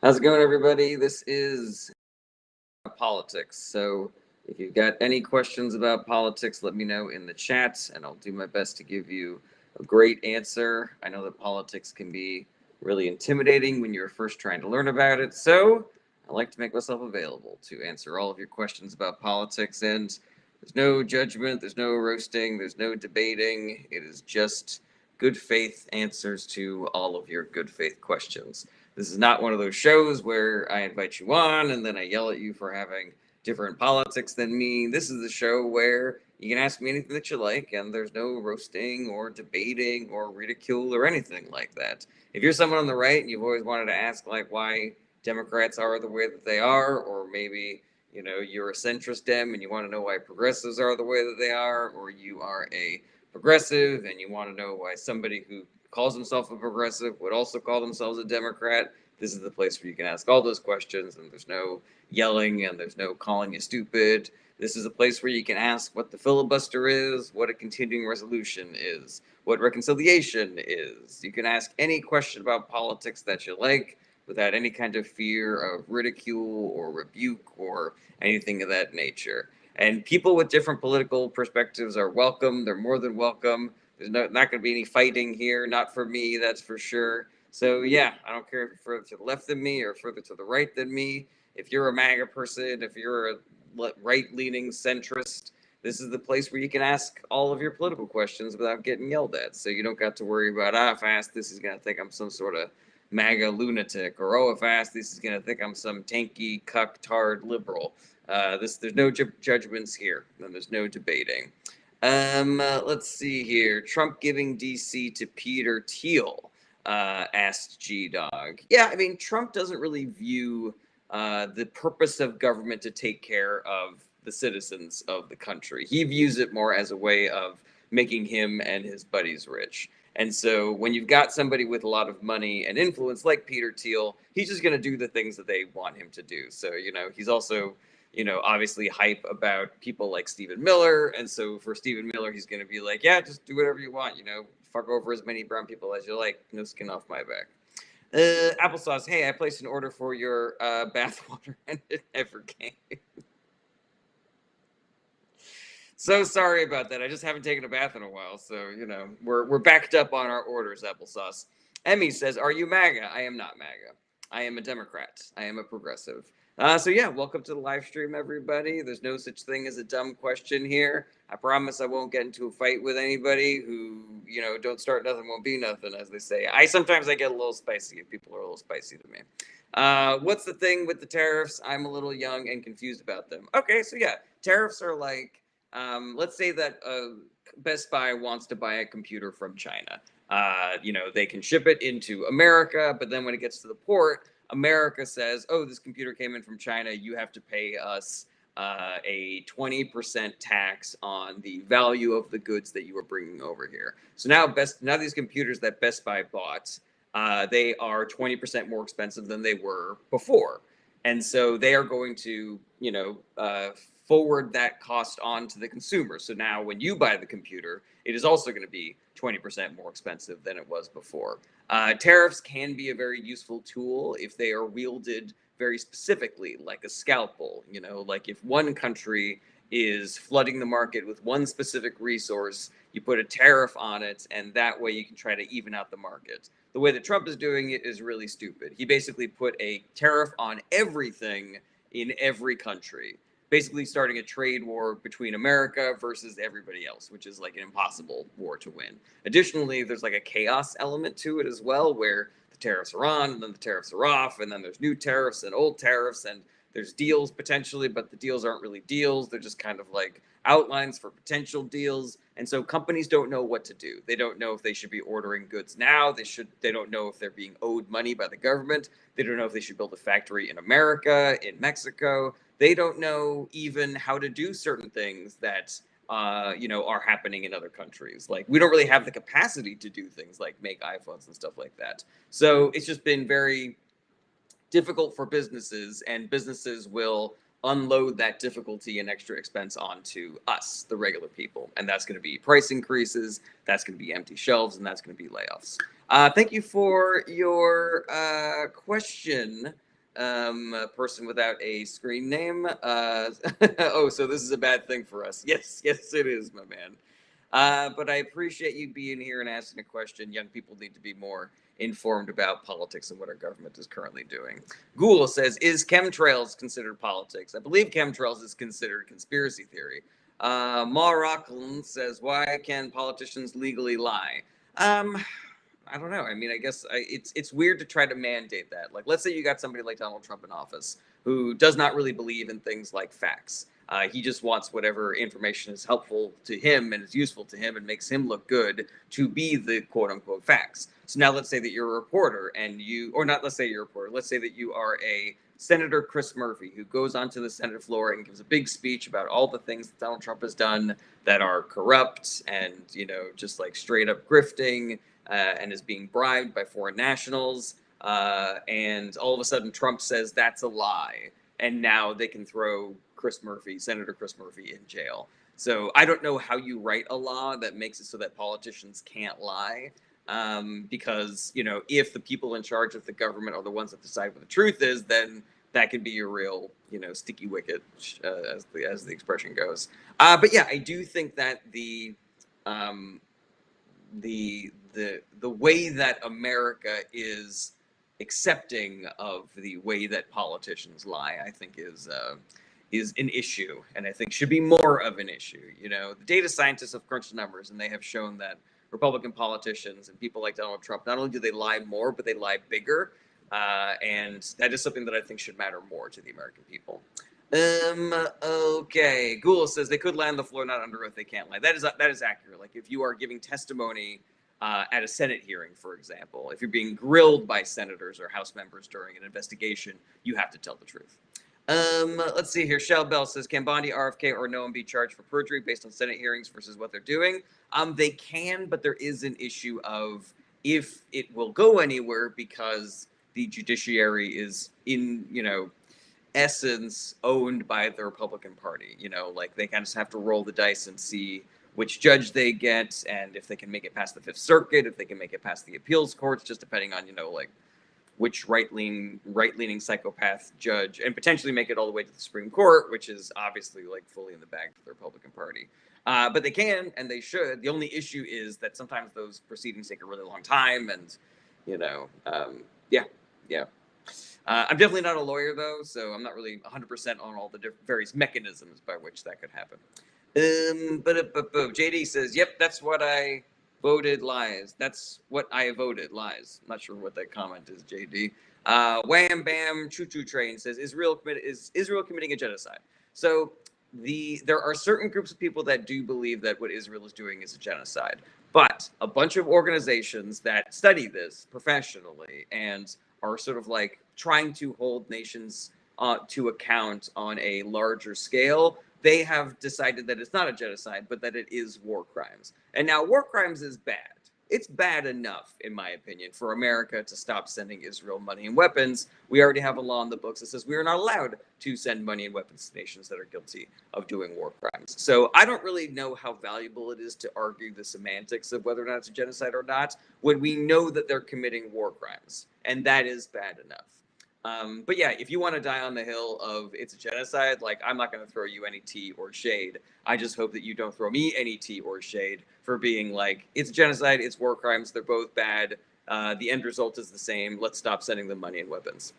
How's it going, everybody? This is politics. So if you've got any questions about politics, let me know in the chat, and I'll do my best to give you a great answer. I know that politics can be really intimidating when you're first trying to learn about it, so I like to make myself available to answer all of your questions about politics. And there's no judgment, there's no roasting, there's no debating. It is just good faith answers to all of your good faith questions. This is not one of those shows where I invite you on and then I yell at you for having different politics than me. This is the show where you can ask me anything that you like, and there's no roasting or debating or ridicule or anything like that. If you're someone on the right and you've always wanted to ask, like, why Democrats are the way that they are, or maybe you're a centrist Dem and you want to know why progressives are the way that they are, or you are a progressive and you want to know why somebody who calls himself a progressive would also call themselves a Democrat, this is the place where you can ask all those questions, and there's no yelling and there's no calling you stupid. This is a place where you can ask what the filibuster is, what a continuing resolution is, what reconciliation is. You can ask any question about politics that you like without any kind of fear of ridicule or rebuke or anything of that nature. And people with different political perspectives are welcome. They're more than welcome. There's not going to be any fighting here, not for me, that's for sure. So yeah, I don't care if you're further to the left than me or further to the right than me. If you're a MAGA person, if you're a right-leaning centrist, this is the place where you can ask all of your political questions without getting yelled at. So you don't got to worry about, if I ask this, he's going to think I'm some sort of MAGA lunatic, or if I ask this, he's going to think I'm some tanky, cuck-tard liberal. There's no judgments here, and there's no debating. Let's see here. Trump giving DC to Peter Thiel, asked G-Dog. Yeah, I mean, Trump doesn't really view the purpose of government to take care of the citizens of the country. He views it more as a way of making him and his buddies rich. And so when you've got somebody with a lot of money and influence like Peter Thiel, he's just going to do the things that they want him to do. So, he's also obviously hype about people like Stephen Miller. And so for Stephen Miller, he's going to be like, yeah, just do whatever you want, fuck over as many brown people as you like, no skin off my back. Applesauce, hey, I placed an order for your bathwater and it never came. So sorry about that. I just haven't taken a bath in a while, so we're backed up on our orders. Applesauce. Emmy says, "Are you MAGA?" I am not MAGA. I am a Democrat. I am a progressive. So yeah, welcome to the live stream, everybody. There's no such thing as a dumb question here. I promise I won't get into a fight with anybody who, don't start nothing, won't be nothing, as they say. Sometimes I get a little spicy if people are a little spicy to me. What's the thing with the tariffs? I'm a little young and confused about them. Okay, so yeah, tariffs are like, let's say that Best Buy wants to buy a computer from China. They can ship it into America, but then when it gets to the port, America says, oh, this computer came in from China. You have to pay us a 20% tax on the value of the goods that you are bringing over here. So now these computers that Best Buy bought, they are 20% more expensive than they were before. And so they are going to, forward that cost on to the consumer. So now when you buy the computer, it is also going to be 20% more expensive than it was before. Tariffs can be a very useful tool if they are wielded very specifically, like a scalpel. Like if one country is flooding the market with one specific resource, you put a tariff on it, and that way you can try to even out the market. The way that Trump is doing it is really stupid. He basically put a tariff on everything in every country, basically starting a trade war between America versus everybody else, which is like an impossible war to win. Additionally, there's like a chaos element to it as well, where the tariffs are on, and then the tariffs are off, and then there's new tariffs and old tariffs, and there's deals potentially, but the deals aren't really deals. They're just kind of like outlines for potential deals. And so companies don't know what to do. They don't know if they should be ordering goods now. They don't know if they're being owed money by the government. They don't know if they should build a factory in America, in Mexico. They don't know even how to do certain things that are happening in other countries. Like, we don't really have the capacity to do things like make iPhones and stuff like that. So it's just been very difficult for businesses, and businesses will unload that difficulty and extra expense onto us, the regular people. And that's going to be price increases, that's going to be empty shelves, and that's going to be layoffs. Thank you for your question. A person without a screen name. Oh, so this is a bad thing for us. Yes, yes, it is, my man. But I appreciate you being here and asking a question. Young people need to be more informed about politics and what our government is currently doing. Ghoul says, is chemtrails considered politics? I believe chemtrails is considered conspiracy theory. Ma Rockland says, why can politicians legally lie? Um, I don't know. I mean, I guess it's weird to try to mandate that. Like, let's say you got somebody like Donald Trump in office who does not really believe in things like facts. He just wants whatever information is helpful to him and is useful to him and makes him look good to be the quote unquote facts. So now let's say that you're a reporter and you, or not, let's say you're a reporter, let's say that you are a Senator Chris Murphy who goes onto the Senate floor and gives a big speech about all the things that Donald Trump has done that are corrupt and, you know, just like straight up grifting and is being bribed by foreign nationals. And all of a sudden, Trump says that's a lie. And now they can throw Chris Murphy, Senator Chris Murphy, in jail. So I don't know how you write a law that makes it so that politicians can't lie. Because, you know, if the people in charge of the government are the ones that decide what the truth is, then that can be a real, you know, sticky wicket, as the expression goes. But yeah, I do think that um, the way that America is accepting of the way that politicians lie, I think is an issue, and I think should be more of an issue. You know, the data scientists have crunched numbers, and they have shown that Republican politicians and people like Donald Trump, not only do they lie more, but they lie bigger, and that is something that I think should matter more to the American people. Okay. Ghoul says they could lie on the floor, not under oath. They can't lie. That is accurate. Like if you are giving testimony at a Senate hearing, for example, if you're being grilled by senators or House members during an investigation, you have to tell the truth. Let's see here. Shell Bell says, can Bondi, RFK, or no one be charged for perjury based on Senate hearings versus what they're doing? They can, but there is an issue of if it will go anywhere because the judiciary is in, you know, essence owned by the Republican Party. You know, like they kind of just have to roll the dice and see which judge they get and if they can make it past the Fifth Circuit, if they can make it past the appeals courts, just depending on, you know, like which right-leaning psychopath judge, and potentially make it all the way to the Supreme Court, which is obviously like fully in the bag for the Republican Party. But they can and they should. The only issue is that sometimes those proceedings take a really long time, and you know, yeah, yeah. I'm definitely not a lawyer though, so I'm not really 100% on all the various mechanisms by which that could happen. But JD says, "Yep, that's what I voted. Lies. That's what I voted. Lies." I'm not sure what that comment is, JD. Wham Bam Choo Choo Train says, "Is Israel committing a genocide?" So there are certain groups of people that do believe that what Israel is doing is a genocide, but a bunch of organizations that study this professionally and are sort of like trying to hold nations to account on a larger scale, they have decided that it's not a genocide, but that it is war crimes. And now war crimes is bad. It's bad enough, in my opinion, for America to stop sending Israel money and weapons. We already have a law in the books that says we are not allowed to send money and weapons to nations that are guilty of doing war crimes. So I don't really know how valuable it is to argue the semantics of whether or not it's a genocide or not when we know that they're committing war crimes. And that is bad enough. But yeah, if you want to die on the hill of it's a genocide, like I'm not going to throw you any tea or shade. I just hope that you don't throw me any tea or shade for being like, it's a genocide, it's war crimes, they're both bad. The end result is the same. Let's stop sending them money and weapons.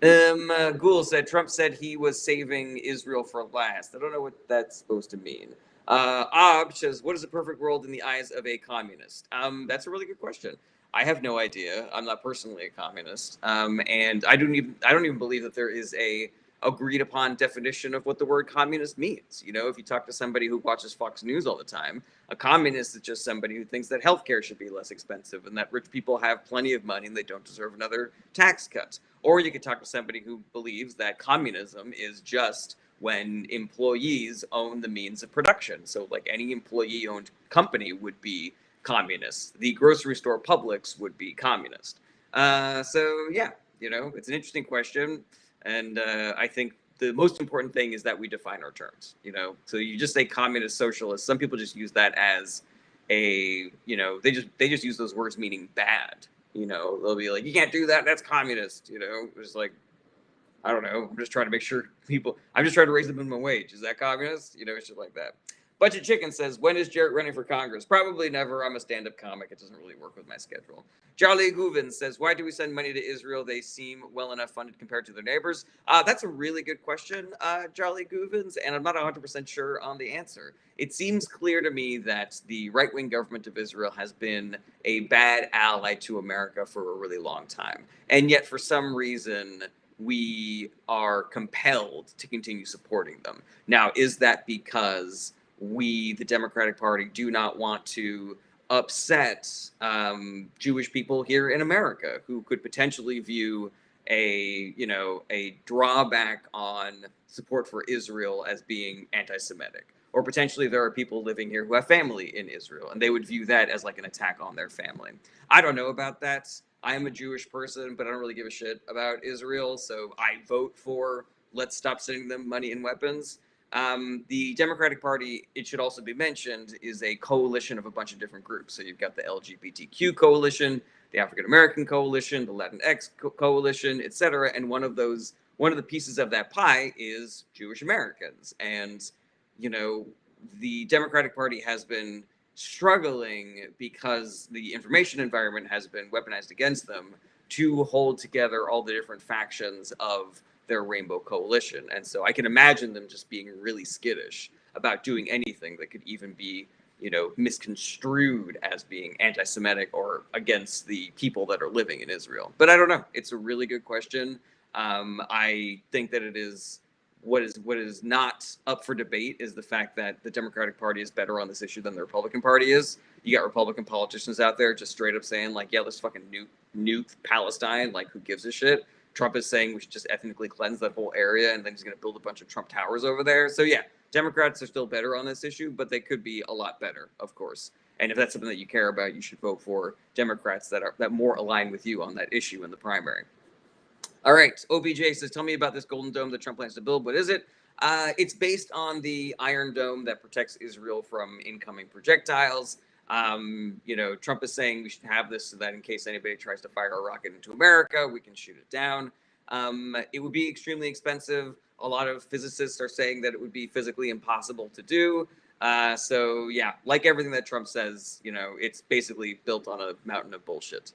Ghoul said Trump said he was saving Israel for last. I don't know what that's supposed to mean. Ob says, what is a perfect world in the eyes of a communist? That's a really good question. I have no idea. I'm not personally a communist, and I don't even believe that there is a agreed upon definition of what the word communist means. You know, if you talk to somebody who watches Fox News all the time, a communist is just somebody who thinks that healthcare should be less expensive and that rich people have plenty of money and they don't deserve another tax cut. Or you could talk to somebody who believes that communism is just when employees own the means of production. So like any employee-owned company would be communist. The grocery store Publix would be communist. So yeah, you know, it's an interesting question, and I think the most important thing is that we define our terms. You know, so you just say communist, socialist. Some people just use that as a, you know, they just use those words meaning bad. You know, they'll be like, you can't do that. That's communist. You know, it's like, I don't know. I'm just trying to make sure people. I'm just trying to raise the minimum wage. Is that communist? You know, shit like that. Budget Chicken says, when is Jarrett running for Congress? Probably never. I'm a stand-up comic. It doesn't really work with my schedule. Charlie Gouvin says, why do we send money to Israel? They seem well enough funded compared to their neighbors. That's a really good question, Charlie Gouvins, and I'm not 100% sure on the answer. It seems clear to me that the right-wing government of Israel has been a bad ally to America for a really long time. And yet, for some reason, we are compelled to continue supporting them. Now, is that because we, the Democratic Party, do not want to upset Jewish people here in America who could potentially view a drawback on support for Israel as being anti-Semitic, or potentially there are people living here who have family in Israel and they would view that as like an attack on their family. I don't know about that. I am a Jewish person, but I don't really give a shit about Israel, so I vote for let's stop sending them money and weapons. The Democratic Party, it should also be mentioned, is a coalition of a bunch of different groups. So you've got the LGBTQ coalition, the African American coalition, the Latinx coalition, etc. And one of the pieces of that pie is Jewish Americans. And the Democratic Party has been struggling because the information environment has been weaponized against them to hold together all the different factions of their rainbow coalition. And so I can imagine them just being really skittish about doing anything that could even be, misconstrued as being anti-Semitic or against the people that are living in Israel. But I don't know. It's a really good question. I think that it is what is not up for debate is the fact that the Democratic Party is better on this issue than the Republican Party is. You got Republican politicians out there just straight up saying like, yeah, let's fucking nuke Palestine. Like, who gives a shit? Trump is saying we should just ethnically cleanse that whole area, and then he's going to build a bunch of Trump towers over there. So yeah, Democrats are still better on this issue, but they could be a lot better, of course. And if that's something that you care about, you should vote for Democrats that more align with you on that issue in the primary. All right, OBJ says, tell me about this Golden Dome that Trump plans to build. What is it? It's based on the Iron Dome that protects Israel from incoming projectiles. Trump is saying we should have this so that in case anybody tries to fire a rocket into America, we can shoot it down. It would be extremely expensive. A lot of physicists are saying that it would be physically impossible to do. So yeah, like everything that Trump says, it's basically built on a mountain of bullshit.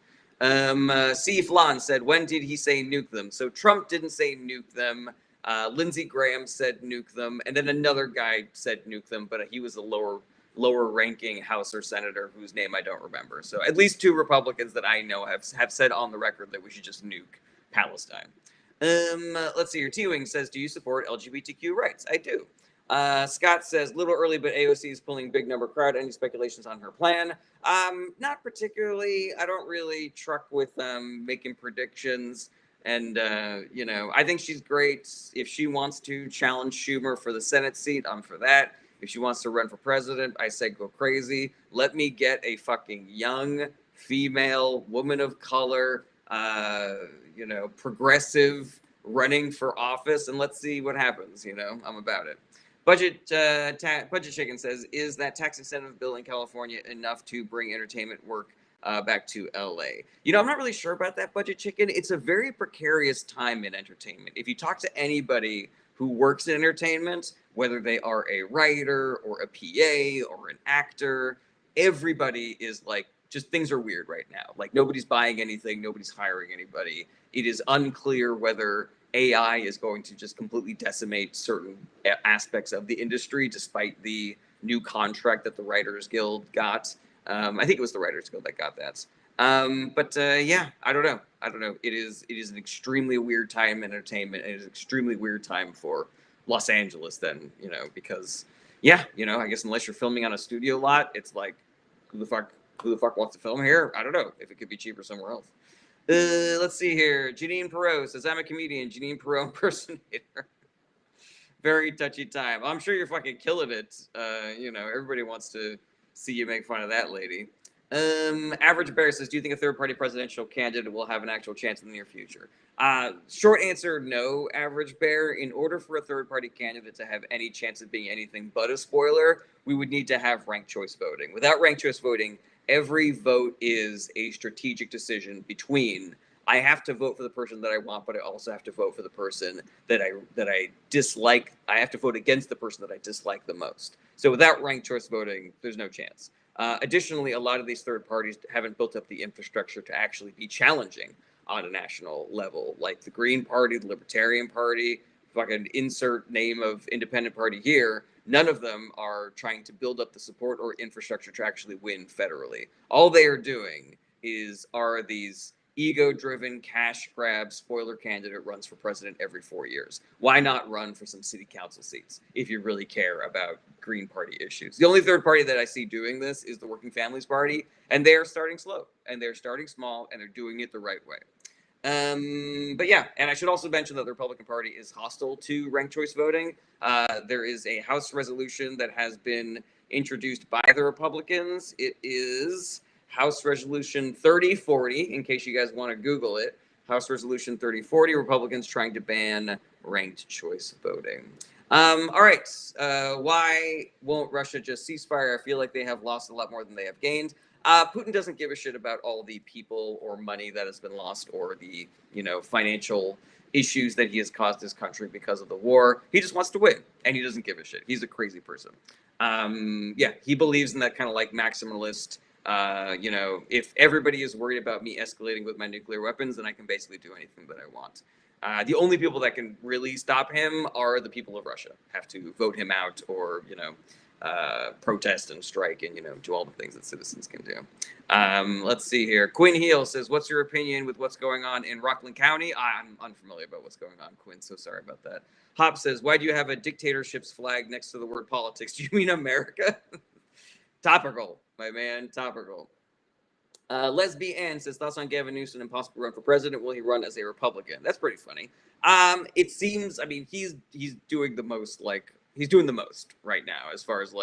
C. Flan said, when did he say nuke them? So Trump didn't say nuke them. Lindsey Graham said nuke them. And then another guy said nuke them, but he was a lower ranking House or Senator whose name I don't remember. So at least two Republicans that I know have said on the record that we should just nuke Palestine. Let's see here. T-Wing says, do you support LGBTQ rights? I do. Scott says, little early, but AOC is pulling big number crowd. Any speculations on her plan? Not particularly. I don't really truck with making predictions. And, I think she's great. If she wants to challenge Schumer for the Senate seat, I'm for that. If she wants to run for president, I say go crazy. Let me get a fucking young female woman of color, progressive running for office, and let's see what happens. I'm about it. Budget Chicken says, is that tax incentive bill in California enough to bring entertainment work back to LA? I'm not really sure about that, Budget Chicken. It's a very precarious time in entertainment. If you talk to anybody who works in entertainment, whether they are a writer or a PA or an actor, everybody is like, just things are weird right now. Like, nobody's buying anything, nobody's hiring anybody. It is unclear whether AI is going to just completely decimate certain aspects of the industry, despite the new contract that the Writers Guild got. I think it was the Writers Guild that got that. Yeah, I don't know. It is an extremely weird time in entertainment. And it is an extremely weird time for Los Angeles then, because I guess unless you're filming on a studio lot, it's like, who the fuck wants to film here? I don't know if it could be cheaper somewhere else. Let's see here. Janine Perot says, I'm a comedian. Janine Perot impersonator. Very touchy time. I'm sure you're fucking killing it. Everybody wants to see you make fun of that lady. Average Bear says, do you think a third-party presidential candidate will have an actual chance in the near future? Short answer, no, Average Bear. In order for a third-party candidate to have any chance of being anything but a spoiler, we would need to have ranked choice voting. Without ranked choice voting, every vote is a strategic decision between I have to vote for the person that I want, but I also have to vote for the person that I dislike. I have to vote against the person that I dislike the most. So without ranked choice voting, there's no chance. Additionally, a lot of these third parties haven't built up the infrastructure to actually be challenging on a national level, like the Green Party, the Libertarian Party, fucking insert name of independent party here. None of them are trying to build up the support or infrastructure to actually win federally. All they are doing are these ego-driven cash grab spoiler candidate runs for president every 4 years. Why not run for some city council seats if you really care about Green Party issues? The only third party that I see doing this is the Working Families Party, and they are starting slow, and they're starting small, and they're doing it the right way. But yeah, and I should also mention that the Republican Party is hostile to ranked choice voting. There is a House resolution that has been introduced by the Republicans. It is House Resolution 3040, in case you guys want to Google it. House Resolution 3040, Republicans trying to ban ranked choice voting. All right. Why won't Russia just ceasefire? I feel like they have lost a lot more than they have gained. Putin doesn't give a shit about all the people or money that has been lost or the, financial issues that he has caused his country because of the war. He just wants to win, and he doesn't give a shit. He's a crazy person. Yeah, he believes in that kind of like maximalist, if everybody is worried about me escalating with my nuclear weapons, then I can basically do anything that I want. The only people that can really stop him are the people of Russia. Have to vote him out or, protest and strike and, do all the things that citizens can do. Let's see here. Quinn Heel says, what's your opinion with what's going on in Rockland County? I'm unfamiliar about what's going on, Quinn, so sorry about that. Hop says, why do you have a dictatorship's flag next to the word politics? Do you mean America? Topical, my man, topical. Lesby Ann says, thoughts on Gavin Newsom and possible run for president? Will he run as a Republican? That's pretty funny. It seems, he's doing the most, he's doing the most right now as far as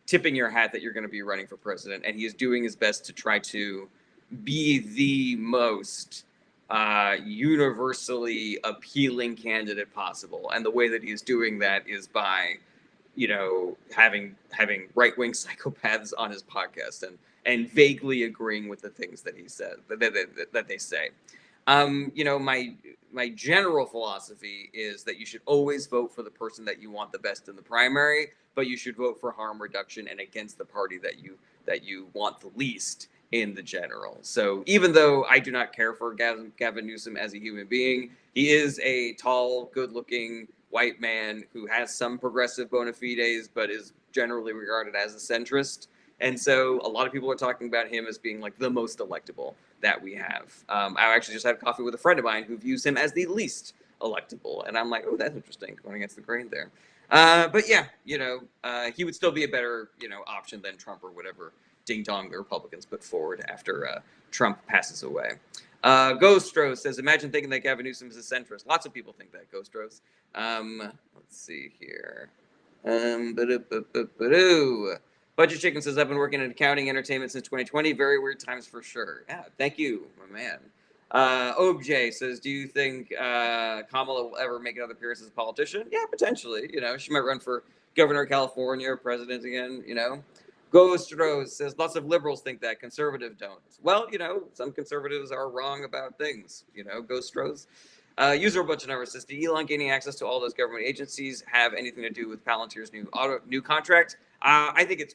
tipping your hat that you're going to be running for president, and he is doing his best to try to be the most universally appealing candidate possible. And the way that he's doing that is by, having right-wing psychopaths on his podcast and vaguely agreeing with the things that he said that they say. My general philosophy is that you should always vote for the person that you want the best in the primary, but you should vote for harm reduction and against the party that you want the least in the general. So even though I do not care for Gavin Newsom as a human being, he is a tall, good-looking white man who has some progressive bona fides, but is generally regarded as a centrist. And so a lot of people are talking about him as being the most electable that we have. I actually just had coffee with a friend of mine who views him as the least electable. And I'm like, oh, that's interesting, going against the grain there. But yeah, he would still be a better, option than Trump or whatever ding-dong the Republicans put forward after Trump passes away. Ghostros says, imagine thinking that Gavin Newsom is a centrist. Lots of people think that, Ghostros. Let's see here. Budget Chicken says, I've been working in accounting entertainment since 2020. Very weird times for sure. Yeah, thank you, my man. OJ says, do you think Kamala will ever make another appearance as a politician? Yeah, potentially. She might run for governor of California or president again, Ghost Rose says, lots of liberals think that, conservatives don't. Well, some conservatives are wrong about things, Ghost Rose. User Bunch Number says, did Elon gaining access to all those government agencies have anything to do with Palantir's new contract? I think it's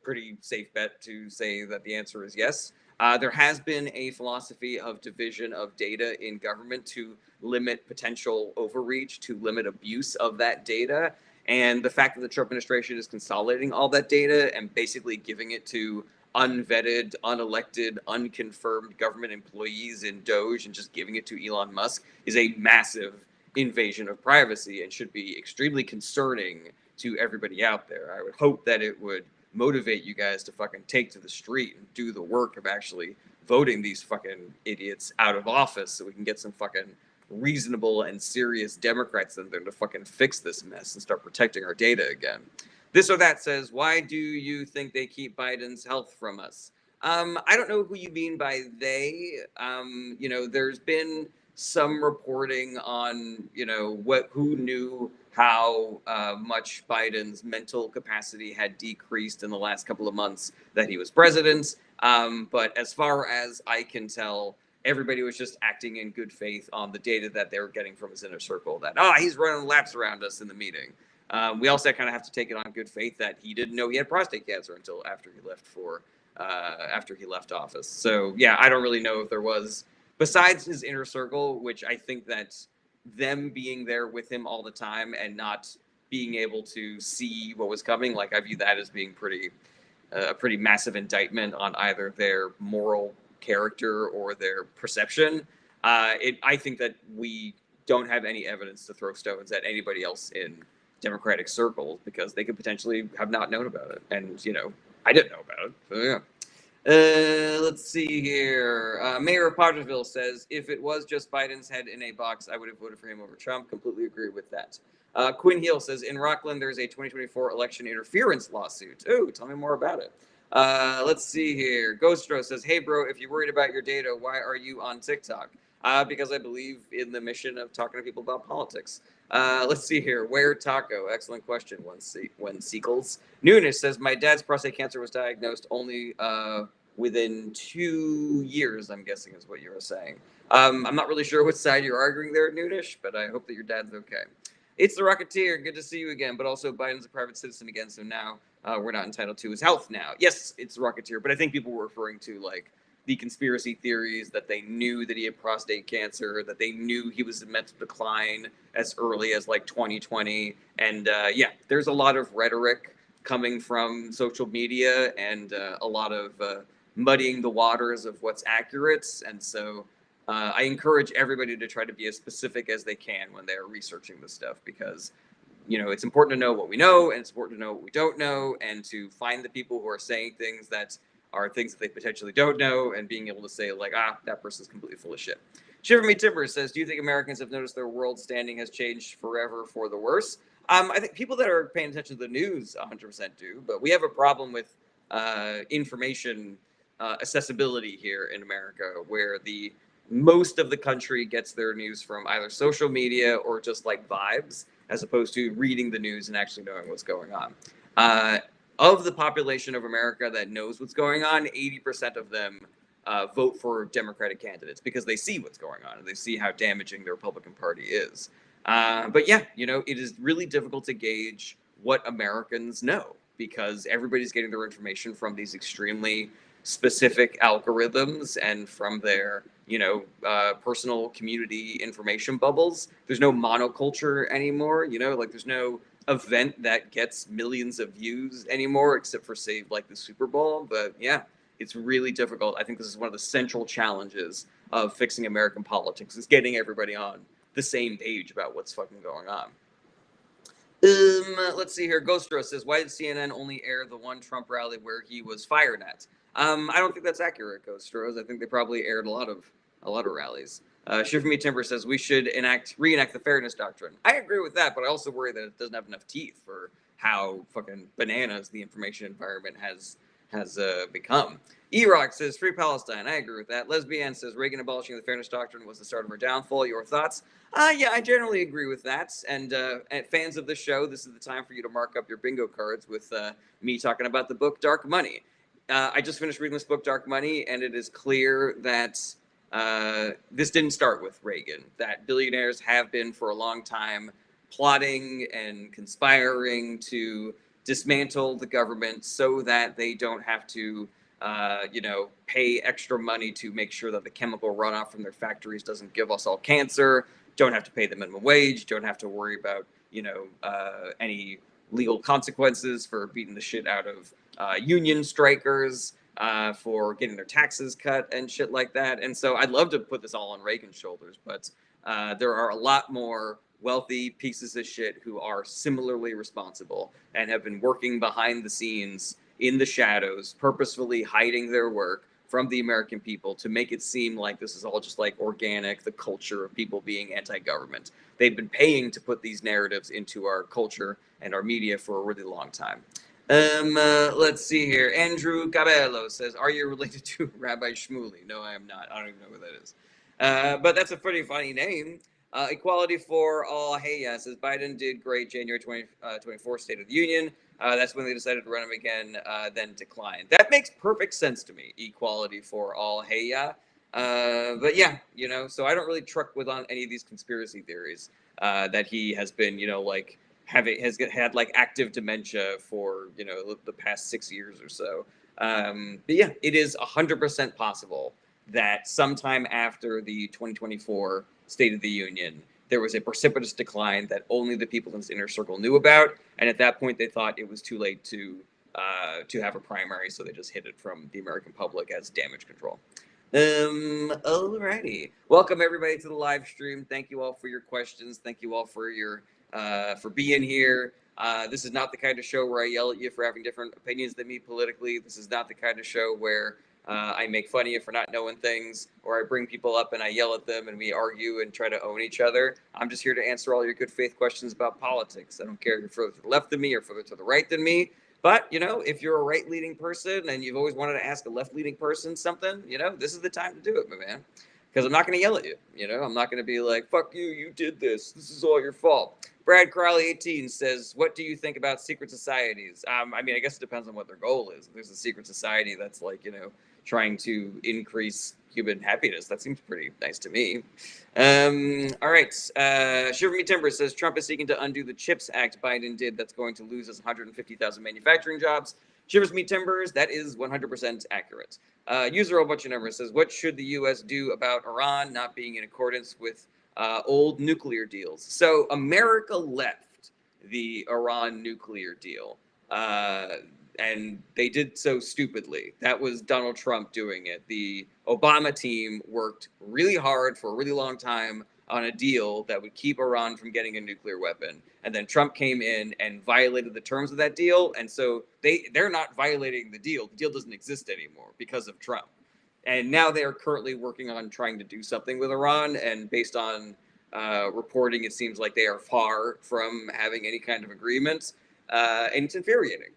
pretty safe bet to say that the answer is yes. There has been a philosophy of division of data in government to limit potential overreach, to limit abuse of that data. And the fact that the Trump administration is consolidating all that data and basically giving it to unvetted, unelected, unconfirmed government employees in Doge and just giving it to Elon Musk is a massive invasion of privacy and should be extremely concerning to everybody out there. I would hope that it would motivate you guys to fucking take to the street and do the work of actually voting these fucking idiots out of office so we can get some fucking reasonable and serious Democrats in there to fucking fix this mess and start protecting our data again. This or That says, why do you think they keep Biden's health from us? I don't know who you mean by they. There's been some reporting on, who knew how much Biden's mental capacity had decreased in the last couple of months that he was president. But as far as I can tell, everybody was just acting in good faith on the data that they were getting from his inner circle, that, he's running laps around us in the meeting. We also kind of have to take it on good faith that he didn't know he had prostate cancer until after he left office. So yeah, I don't really know if there was, besides his inner circle, which I think that them being there with him all the time and not being able to see what was coming, like I view that as being a pretty massive indictment on either their moral character or their perception. I think that we don't have any evidence to throw stones at anybody else in Democratic circles because they could potentially have not known about it. And, I didn't know about it. So, yeah. Let's see here. Mayor of Pottersville says, if it was just Biden's head in a box, I would have voted for him over Trump. Completely agree with that. Quinn Hill says, in Rockland, there's a 2024 election interference lawsuit. Ooh, tell me more about it. Let's see here. Ghostro says, hey, bro, if you're worried about your data, why are you on TikTok? Because I believe in the mission of talking to people about politics. Let's see here. Where Taco? Excellent question. When Sequels. Nunes says, my dad's prostate cancer was diagnosed only within 2 years, I'm guessing is what you were saying. I'm not really sure which side you're arguing there, Nunes, but I hope that your dad's okay. It's the Rocketeer. Good to see you again. But also, Biden's a private citizen again, so now we're not entitled to his health now. Yes, it's the Rocketeer, but I think people were referring to, like, the conspiracy theories that they knew that he had prostate cancer, that they knew he was meant to decline as early as, like, 2020. And, yeah, there's a lot of rhetoric coming from social media and a lot of muddying the waters of what's accurate. And so I encourage everybody to try to be as specific as they can when they're researching this stuff because, it's important to know what we know and it's important to know what we don't know and to find the people who are saying things that are things that they potentially don't know and being able to say, like, that person's completely full of shit. Shiver Me Timber says, do you think Americans have noticed their world standing has changed forever for the worse? I think people that are paying attention to the news 100% do, but we have a problem with information accessibility here in America, where most of the country gets their news from either social media or just like vibes, as opposed to reading the news and actually knowing what's going on. Of the population of America that knows what's going on, 80% of them vote for Democratic candidates because they see what's going on and they see how damaging the Republican Party is. But yeah, it is really difficult to gauge what Americans know because everybody's getting their information from these extremely specific algorithms and from their, personal community information bubbles. There's no monoculture anymore, like there's no event that gets millions of views anymore, except for, say, like the Super Bowl. But yeah, it's really difficult. I think this is one of the central challenges of fixing American politics, is getting everybody on the same page about what's fucking going on. Let's see here. Ghostro says, why did CNN only air the one Trump rally where he was fired at? I don't think that's accurate, Ghostros. I think they probably aired a lot of rallies. Shiver Me Timber says we should reenact the fairness doctrine. I agree with that, but I also worry that it doesn't have enough teeth for how fucking bananas the information environment has become. E-Rock says free Palestine. I agree with that. Lesbian says Reagan abolishing the fairness doctrine was the start of her downfall. Your thoughts? Yeah, I generally agree with that. And fans of the show, this is the time for you to mark up your bingo cards with me talking about the book Dark Money. I just finished reading this book, Dark Money, and it is clear that this didn't start with Reagan, that billionaires have been for a long time plotting and conspiring to dismantle the government so that they don't have to, pay extra money to make sure that the chemical runoff from their factories doesn't give us all cancer, don't have to pay the minimum wage, don't have to worry about, any legal consequences for beating the shit out of union strikers, for getting their taxes cut and shit like that. And so I'd love to put this all on Reagan's shoulders, but there are a lot more wealthy pieces of shit who are similarly responsible and have been working behind the scenes in the shadows, purposefully hiding their work from the American people to make it seem like this is all just like organic, the culture of people being anti-government. They've been paying to put these narratives into our culture and our media for a really long time. Let's see here. Andrew Cabello says, are you related to Rabbi Shmuley? No, I am not. I don't even know who that is. But that's a pretty funny name. Equality for All. Hey, yeah, says Biden did great January 2024 State of the Union. That's when they decided to run him again, then declined. That makes perfect sense to me. Equality for all. Hey, yeah. But yeah, so I don't really truck with on any of these conspiracy theories that he has been, like had like active dementia for, the past 6 years or so. But yeah, it is 100% possible that sometime after the 2024 State of the Union, there was a precipitous decline that only the people in his inner circle knew about, and at that point, they thought it was too late to have a primary, so they just hid it from the American public as damage control. Alrighty. Welcome everybody to the live stream. Thank you all for your questions. Thank you all for your for being here. This is not the kind of show where I yell at you for having different opinions than me politically. This is not the kind of show where I make fun of you for not knowing things, or I bring people up and I yell at them and we argue and try to own each other. I'm just here to answer all your good faith questions about politics. I don't care if you're further to the left than me or further to the right than me. But, if you're a right-leaning person and you've always wanted to ask a left-leaning person something, this is the time to do it, my man. Because I'm not going to yell at you. I'm not going to be like, fuck you, you did this. This is all your fault. Brad Crowley, 18, says, what do you think about secret societies? I guess it depends on what their goal is. If there's a secret society that's like, trying to increase human happiness, that seems pretty nice to me. All right. Shiver Me Timber says Trump is seeking to undo the CHIPS Act Biden did that's going to lose us 150,000 manufacturing jobs. Shivers Me Timbers, that is 100% accurate. User a bunch of numbers says, what should the U.S. do about Iran not being in accordance with old nuclear deals? So America left the Iran nuclear deal. And they did so stupidly. That was Donald Trump doing it. The Obama team worked really hard for a really long time on a deal that would keep Iran from getting a nuclear weapon. And then Trump came in and violated the terms of that deal. And so they're not violating the deal. The deal doesn't exist anymore because of Trump. And now they are currently working on trying to do something with Iran. And based on reporting, it seems like they are far from having any kind of agreement. And it's infuriating.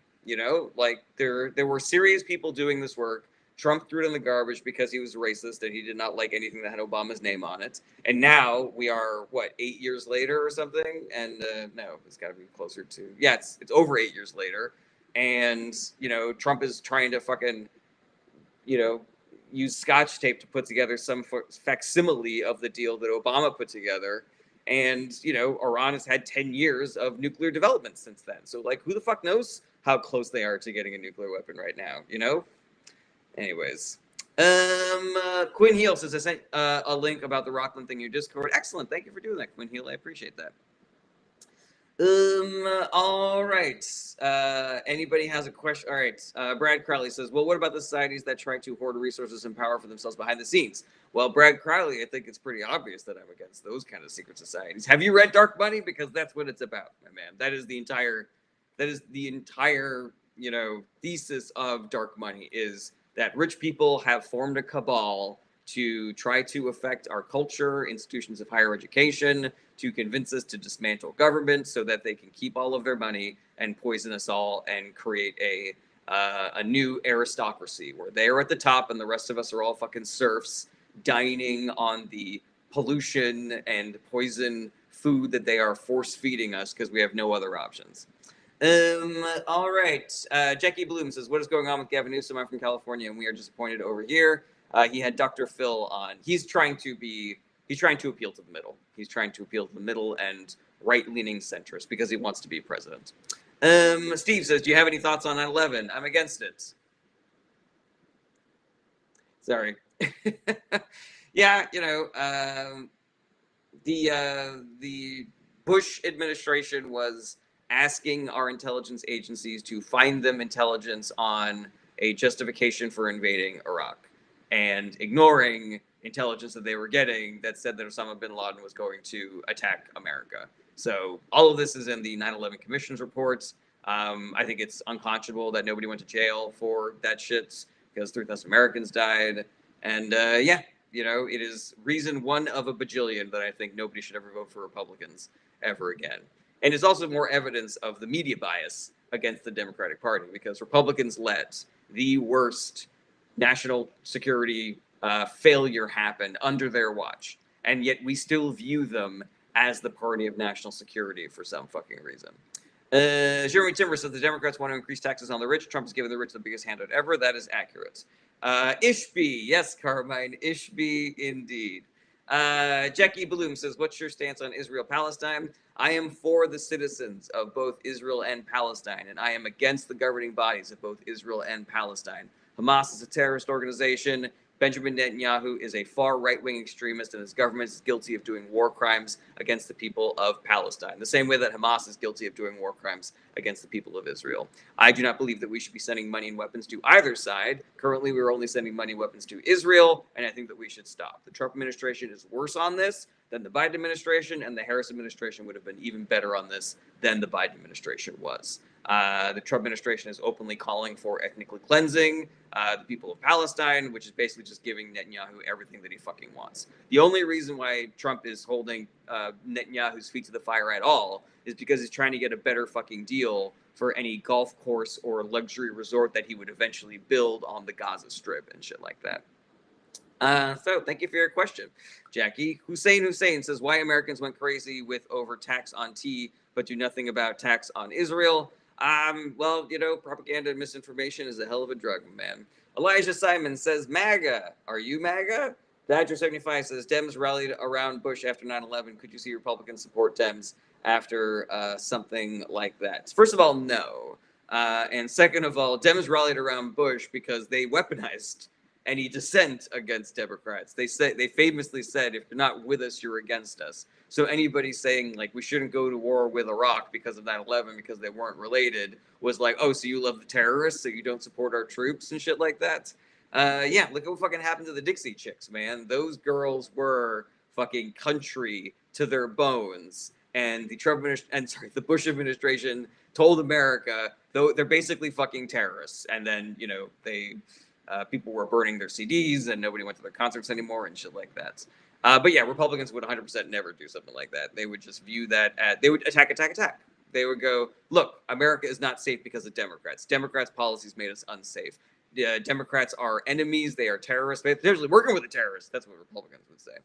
Like there were serious people doing this work. Trump threw it in the garbage because he was racist and he did not like anything that had Obama's name on it. And now we are 8 years later or something? And no, it's got to be closer to it's over 8 years later. And Trump is trying to fucking use Scotch tape to put together some facsimile of the deal that Obama put together. And Iran has had 10 years of nuclear development since then. So who the fuck knows how close they are to getting a nuclear weapon right now, Anyways. Quinn Heel says, I sent a link about the Rockland thing in your Discord. Excellent. Thank you for doing that, Quinn Heel. I appreciate that. All right. Anybody has a question? All right. Brad Crowley says, well, what about the societies that try to hoard resources and power for themselves behind the scenes? Well, Brad Crowley, I think it's pretty obvious that I'm against those kind of secret societies. Have you read Dark Money? Because that's what it's about, my man. That is the entire, thesis of Dark Money is that rich people have formed a cabal to try to affect our culture, institutions of higher education, to convince us to dismantle government so that they can keep all of their money and poison us all and create a new aristocracy where they are at the top and the rest of us are all fucking serfs dining on the pollution and poison food that they are force feeding us because we have no other options. All right. Jackie Bloom says, what is going on with Gavin Newsom? I'm from California and we are disappointed over here. He had Dr. Phil on. He's trying to appeal to the middle. He's trying to appeal to the middle and right-leaning centrists because he wants to be president. Steve says, do you have any thoughts on 9/11? I'm against it. Sorry. Yeah, the Bush administration was asking our intelligence agencies to find them intelligence on a justification for invading Iraq and ignoring intelligence that they were getting that said that Osama bin Laden was going to attack America. So all of this is in the 9/11 Commission's reports. I think it's unconscionable that nobody went to jail for that shit because 3,000 Americans died. And it is reason one of a bajillion that I think nobody should ever vote for Republicans ever again. And it's also more evidence of the media bias against the Democratic Party because Republicans let the worst national security failure happen under their watch. And yet we still view them as the party of national security for some fucking reason. Jeremy Timber says the Democrats want to increase taxes on the rich. Trump is giving the rich the biggest handout ever. That is accurate. Ishby, yes, Carmine, Ishby indeed. Jackie Bloom says, what's your stance on Israel-Palestine? I am for the citizens of both Israel and Palestine, and I am against the governing bodies of both Israel and Palestine. Hamas is a terrorist organization. Benjamin Netanyahu is a far right-wing extremist, and his government is guilty of doing war crimes against the people of Palestine, the same way that Hamas is guilty of doing war crimes against the people of Israel. I do not believe that we should be sending money and weapons to either side. Currently, we're only sending money and weapons to Israel, and I think that we should stop. The Trump administration is worse on this than the Biden administration, and the Harris administration would have been even better on this than the Biden administration was. The Trump administration is openly calling for ethnically cleansing the people of Palestine, which is basically just giving Netanyahu everything that he fucking wants. The only reason why Trump is holding Netanyahu's feet to the fire at all is because he's trying to get a better fucking deal for any golf course or luxury resort that he would eventually build on the Gaza Strip and shit like that. So thank you for your question, Jackie. Hussein says, why Americans went crazy with over tax on tea, but do nothing about tax on Israel. Well, you know, propaganda and misinformation is a hell of a drug, man. Elijah Simon says, MAGA. Are you MAGA? Badger75 says, Dems rallied around Bush after 9/11. Could you see Republicans support Dems after something like that? First of all, no. And second of all, Dems rallied around Bush because they weaponized any dissent against Democrats. They famously said, if you're not with us, you're against us. So anybody saying like we shouldn't go to war with Iraq because of 9/11 because they weren't related was like, oh, so you love the terrorists, so you don't support our troops and shit like that. Yeah, look at what fucking happened to the Dixie Chicks, man. Those girls were fucking country to their bones. And the Bush administration told America, though they're basically fucking terrorists. And then, you know, people were burning their CDs and nobody went to their concerts anymore and shit like that. But yeah, Republicans would 100% never do something like that. They would just view that as, they would attack. They would go, look, America is not safe because of Democrats. Democrats' policies made us unsafe. Democrats are enemies. They are terrorists. They're usually working with the terrorists. That's what Republicans would say.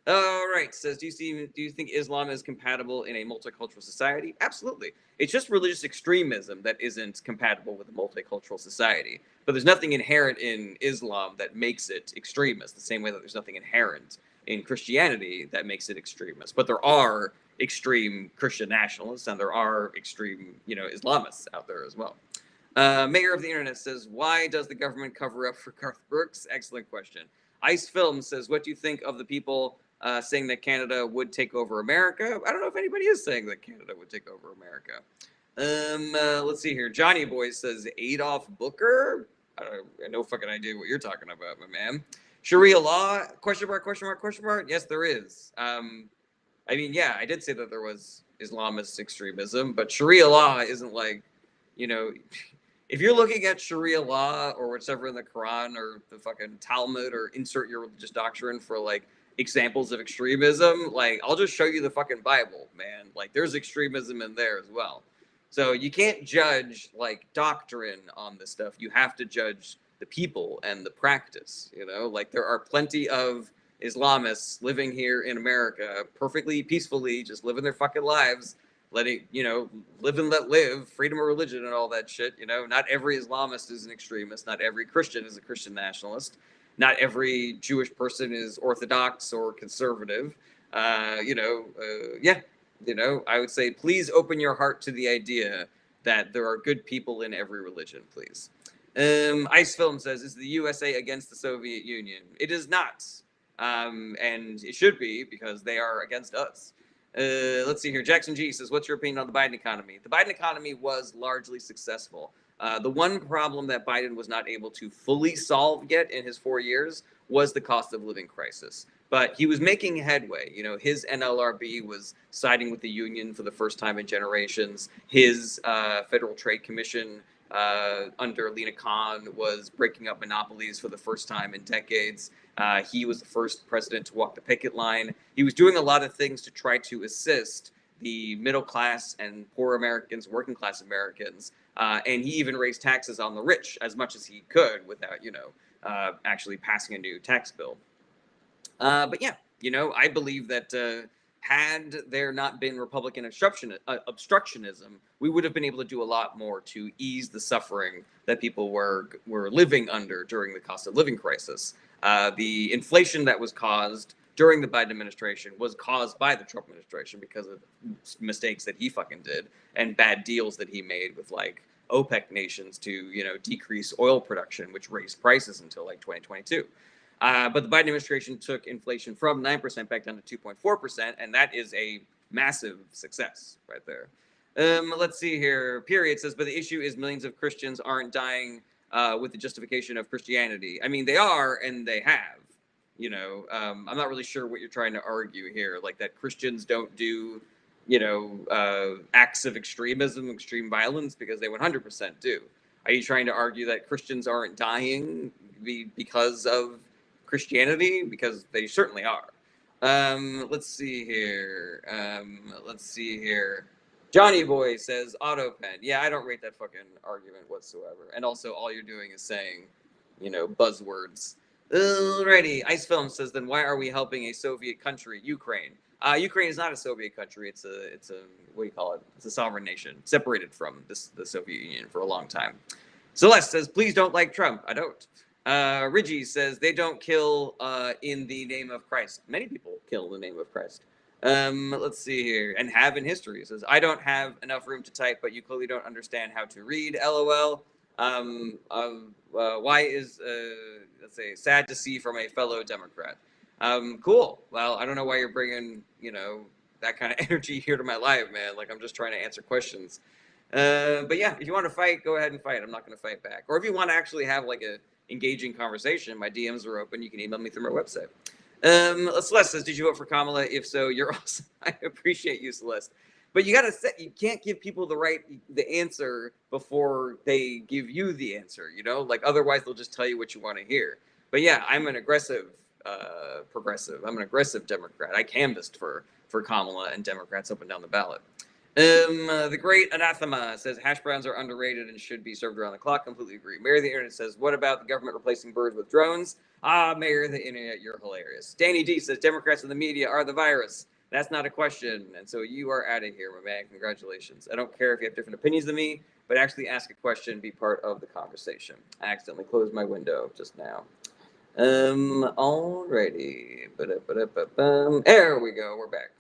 All right, says, do you think Islam is compatible in a multicultural society? Absolutely. It's just religious extremism that isn't compatible with a multicultural society. But there's nothing inherent in Islam that makes it extremist, the same way that there's nothing inherent in Christianity that makes it extremist. But there are extreme Christian nationalists and there are extreme, Islamists out there as well. Mayor of the Internet says, why does the government cover up for Garth Brooks? Excellent question. Ice Film says, what do you think of the people saying that Canada would take over America? I don't know if anybody is saying that Canada would take over America. Let's see here. Johnny Boy says, Adolf Booker? I have no fucking idea what you're talking about, my man. Sharia law? Question mark, question mark, question mark? Yes, there is. I mean, yeah, I did say that there was Islamist extremism, but Sharia law isn't like, if you're looking at Sharia law or whatever in the Quran or the fucking Talmud or insert your religious doctrine for like examples of extremism, like I'll just show you the fucking Bible, man. Like there's extremism in there as well. So you can't judge like doctrine on this stuff. You have to judge the people and the practice, like there are plenty of Islamists living here in America perfectly peacefully, just living their fucking lives, letting, live and let live, freedom of religion and all that shit. Not every Islamist is an extremist. Not every Christian is a Christian nationalist. Not every Jewish person is Orthodox or conservative. Yeah, I would say please open your heart to the idea that there are good people in every religion, please. Ice Film says, is the USA against the Soviet Union? It is not. And it should be because they are against us. Let's see here. Jackson G says, what's your opinion on the Biden economy? The Biden economy was largely successful. The one problem that Biden was not able to fully solve yet in his 4 years was the cost of living crisis. But he was making headway. His NLRB was siding with the union for the first time in generations. His Federal Trade Commission under Lina Khan was breaking up monopolies for the first time in decades. He was the first president to walk the picket line. He was doing a lot of things to try to assist the middle class and poor Americans, working class Americans. And he even raised taxes on the rich as much as he could without, actually passing a new tax bill. But yeah, I believe that had there not been Republican obstructionism, we would have been able to do a lot more to ease the suffering that people were living under during the cost of living crisis. The inflation that was caused during the Biden administration was caused by the Trump administration because of mistakes that he fucking did and bad deals that he made with like OPEC nations to, you know, decrease oil production, which raised prices until like 2022. But the Biden administration took inflation from 9% back down to 2.4%, and that is a massive success right there. Let's see here. Period says, but the issue is millions of Christians aren't dying with the justification of Christianity. I mean, they are, and they have. You know, I'm not really sure what you're trying to argue here, like that Christians don't do, you know, acts of extremism, extreme violence, because they 100% do. Are you trying to argue that Christians aren't dying because of Christianity? Because they certainly are. Let's see here. Johnny Boy says AutoPen. Yeah, I don't rate that fucking argument whatsoever. And also, all you're doing is saying, you know, buzzwords. Alrighty. Ice Film says, then why are we helping a Soviet country, Ukraine? Ukraine is not a Soviet country. It's a what do you call it? It's a sovereign nation, separated from the Soviet Union for a long time. Celeste says, please don't like Trump. I don't. Ridgie says, they don't kill in the name of Christ. Many people kill in the name of Christ. Let's see here. And have in history. It says, I don't have enough room to type, but you clearly don't understand how to read. LOL. Why is, let's say, sad to see from a fellow Democrat. Cool. Well, I don't know why you're bringing, you know, that kind of energy here to my life, man. Like, I'm just trying to answer questions. But yeah, if you want to fight, go ahead and fight. I'm not going to fight back. Or if you want to actually have like a engaging conversation, my DMs are open. You can email me through my website. Celeste says, did you vote for Kamala? If so, you're awesome. I appreciate you, Celeste. But you can't give people the answer before they give you the answer, you know? Like, otherwise they'll just tell you what you want to hear. But yeah, I'm an aggressive progressive. I'm an aggressive Democrat. I canvassed for Kamala and Democrats up and down the ballot. The great Anathema says hash browns are underrated and should be served around the clock. Completely agree. Mayor of the Internet says, what about the government replacing birds with drones? Mayor of the Internet, you're hilarious. Danny D says, Democrats and the media are the virus. That's not a question. And so you are out of here, my man. Congratulations. I don't care if you have different opinions than me, but actually ask a question, be part of the conversation. I accidentally closed my window just now. Alrighty. There we go. We're back.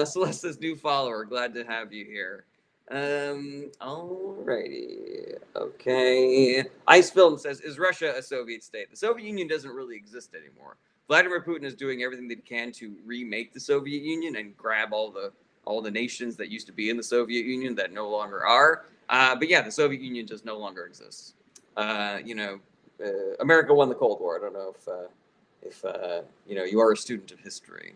Celeste's new follower. Glad to have you here. Alrighty. Okay. Ice Film says, is Russia a Soviet state? The Soviet Union doesn't really exist anymore. Vladimir Putin is doing everything that he can to remake the Soviet Union and grab all the nations that used to be in the Soviet Union that no longer are. But yeah, the Soviet Union just no longer exists. You know, America won the Cold War. I don't know if you know, you are a student of history.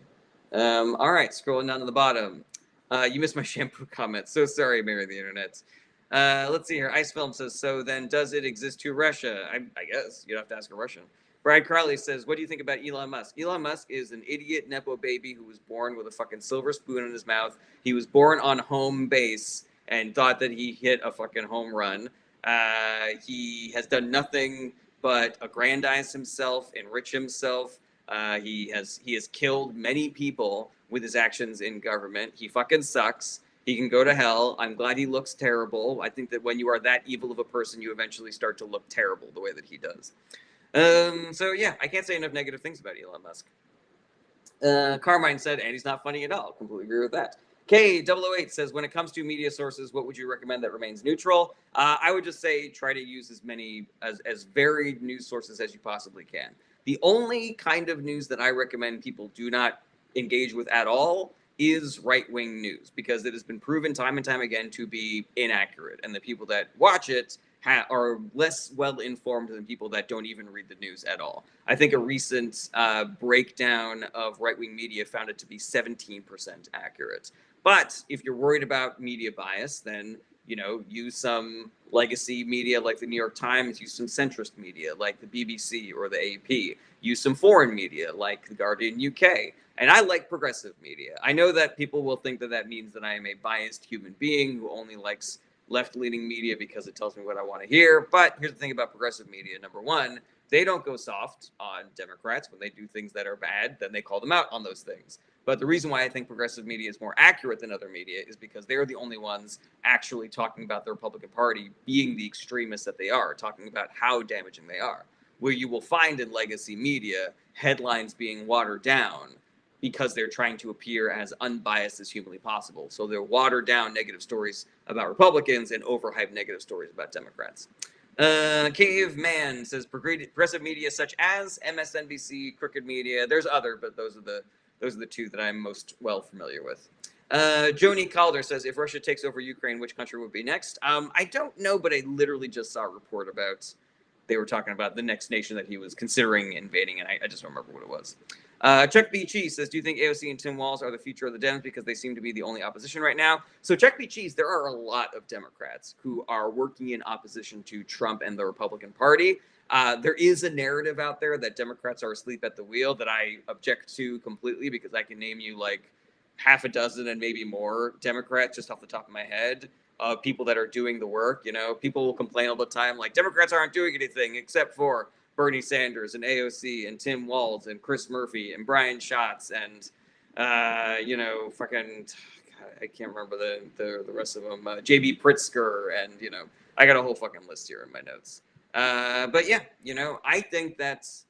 All right, scrolling down to the bottom. You missed my shampoo comment. So sorry, Mayor of the Internet. Let's see here. Ice Film says, so then does it exist to Russia? I guess you'd have to ask a Russian. Brad Crowley says, what do you think about Elon Musk? Elon Musk is an idiot Nepo baby who was born with a fucking silver spoon in his mouth. He was born on home base and thought that he hit a fucking home run. He has done nothing but aggrandize himself, enrich himself. He has killed many people with his actions in government. He fucking sucks. He can go to hell. I'm glad he looks terrible. I think that when you are that evil of a person, you eventually start to look terrible the way that he does. So yeah, I can't say enough negative things about Elon Musk. Carmine said, and he's not funny at all. Completely agree with that. K008 says, when it comes to media sources, what would you recommend that remains neutral? I would just say try to use as varied news sources as you possibly can. The only kind of news that I recommend people do not engage with at all is right-wing news, because it has been proven time and time again to be inaccurate, and the people that watch it are less well-informed than people that don't even read the news at all. I think a recent breakdown of right-wing media found it to be 17% accurate. But if you're worried about media bias, then, you know, use some legacy media like the New York Times, use some centrist media like the BBC or the AP, use some foreign media like the Guardian UK. And I like progressive media. I know that people will think that that means that I am a biased human being who only likes left-leaning media because it tells me what I want to hear. But here's the thing about progressive media. Number one, they don't go soft on Democrats. When they do things that are bad, then they call them out on those things. But the reason why I think progressive media is more accurate than other media is because they're the only ones actually talking about the Republican Party being the extremists that they are, talking about how damaging they are. Where you will find in legacy media headlines being watered down because they're trying to appear as unbiased as humanly possible. So they'll water down negative stories about Republicans and overhype negative stories about Democrats. Caveman says progressive media such as MSNBC, Crooked Media. There's other, but those are the two that I'm most well familiar with. Joni Calder says, if Russia takes over Ukraine, which country would be next? I don't know, but I literally just saw a report about, they were talking about the next nation that he was considering invading, and I just don't remember what it was. Chuck B. Cheese says, do you think AOC and Tim Walz are the future of the Dems because they seem to be the only opposition right now? So Chuck B. Cheese, there are a lot of Democrats who are working in opposition to Trump and the Republican Party. There is a narrative out there that Democrats are asleep at the wheel that I object to completely, because I can name you like half a dozen and maybe more Democrats just off the top of my head, people that are doing the work. You know, people will complain all the time like Democrats aren't doing anything except for Bernie Sanders and AOC and Tim Walz and Chris Murphy and Brian Schatz and fucking, I can't remember the rest of them. JB Pritzker, and I got a whole fucking list here in my notes. But yeah, I think that's,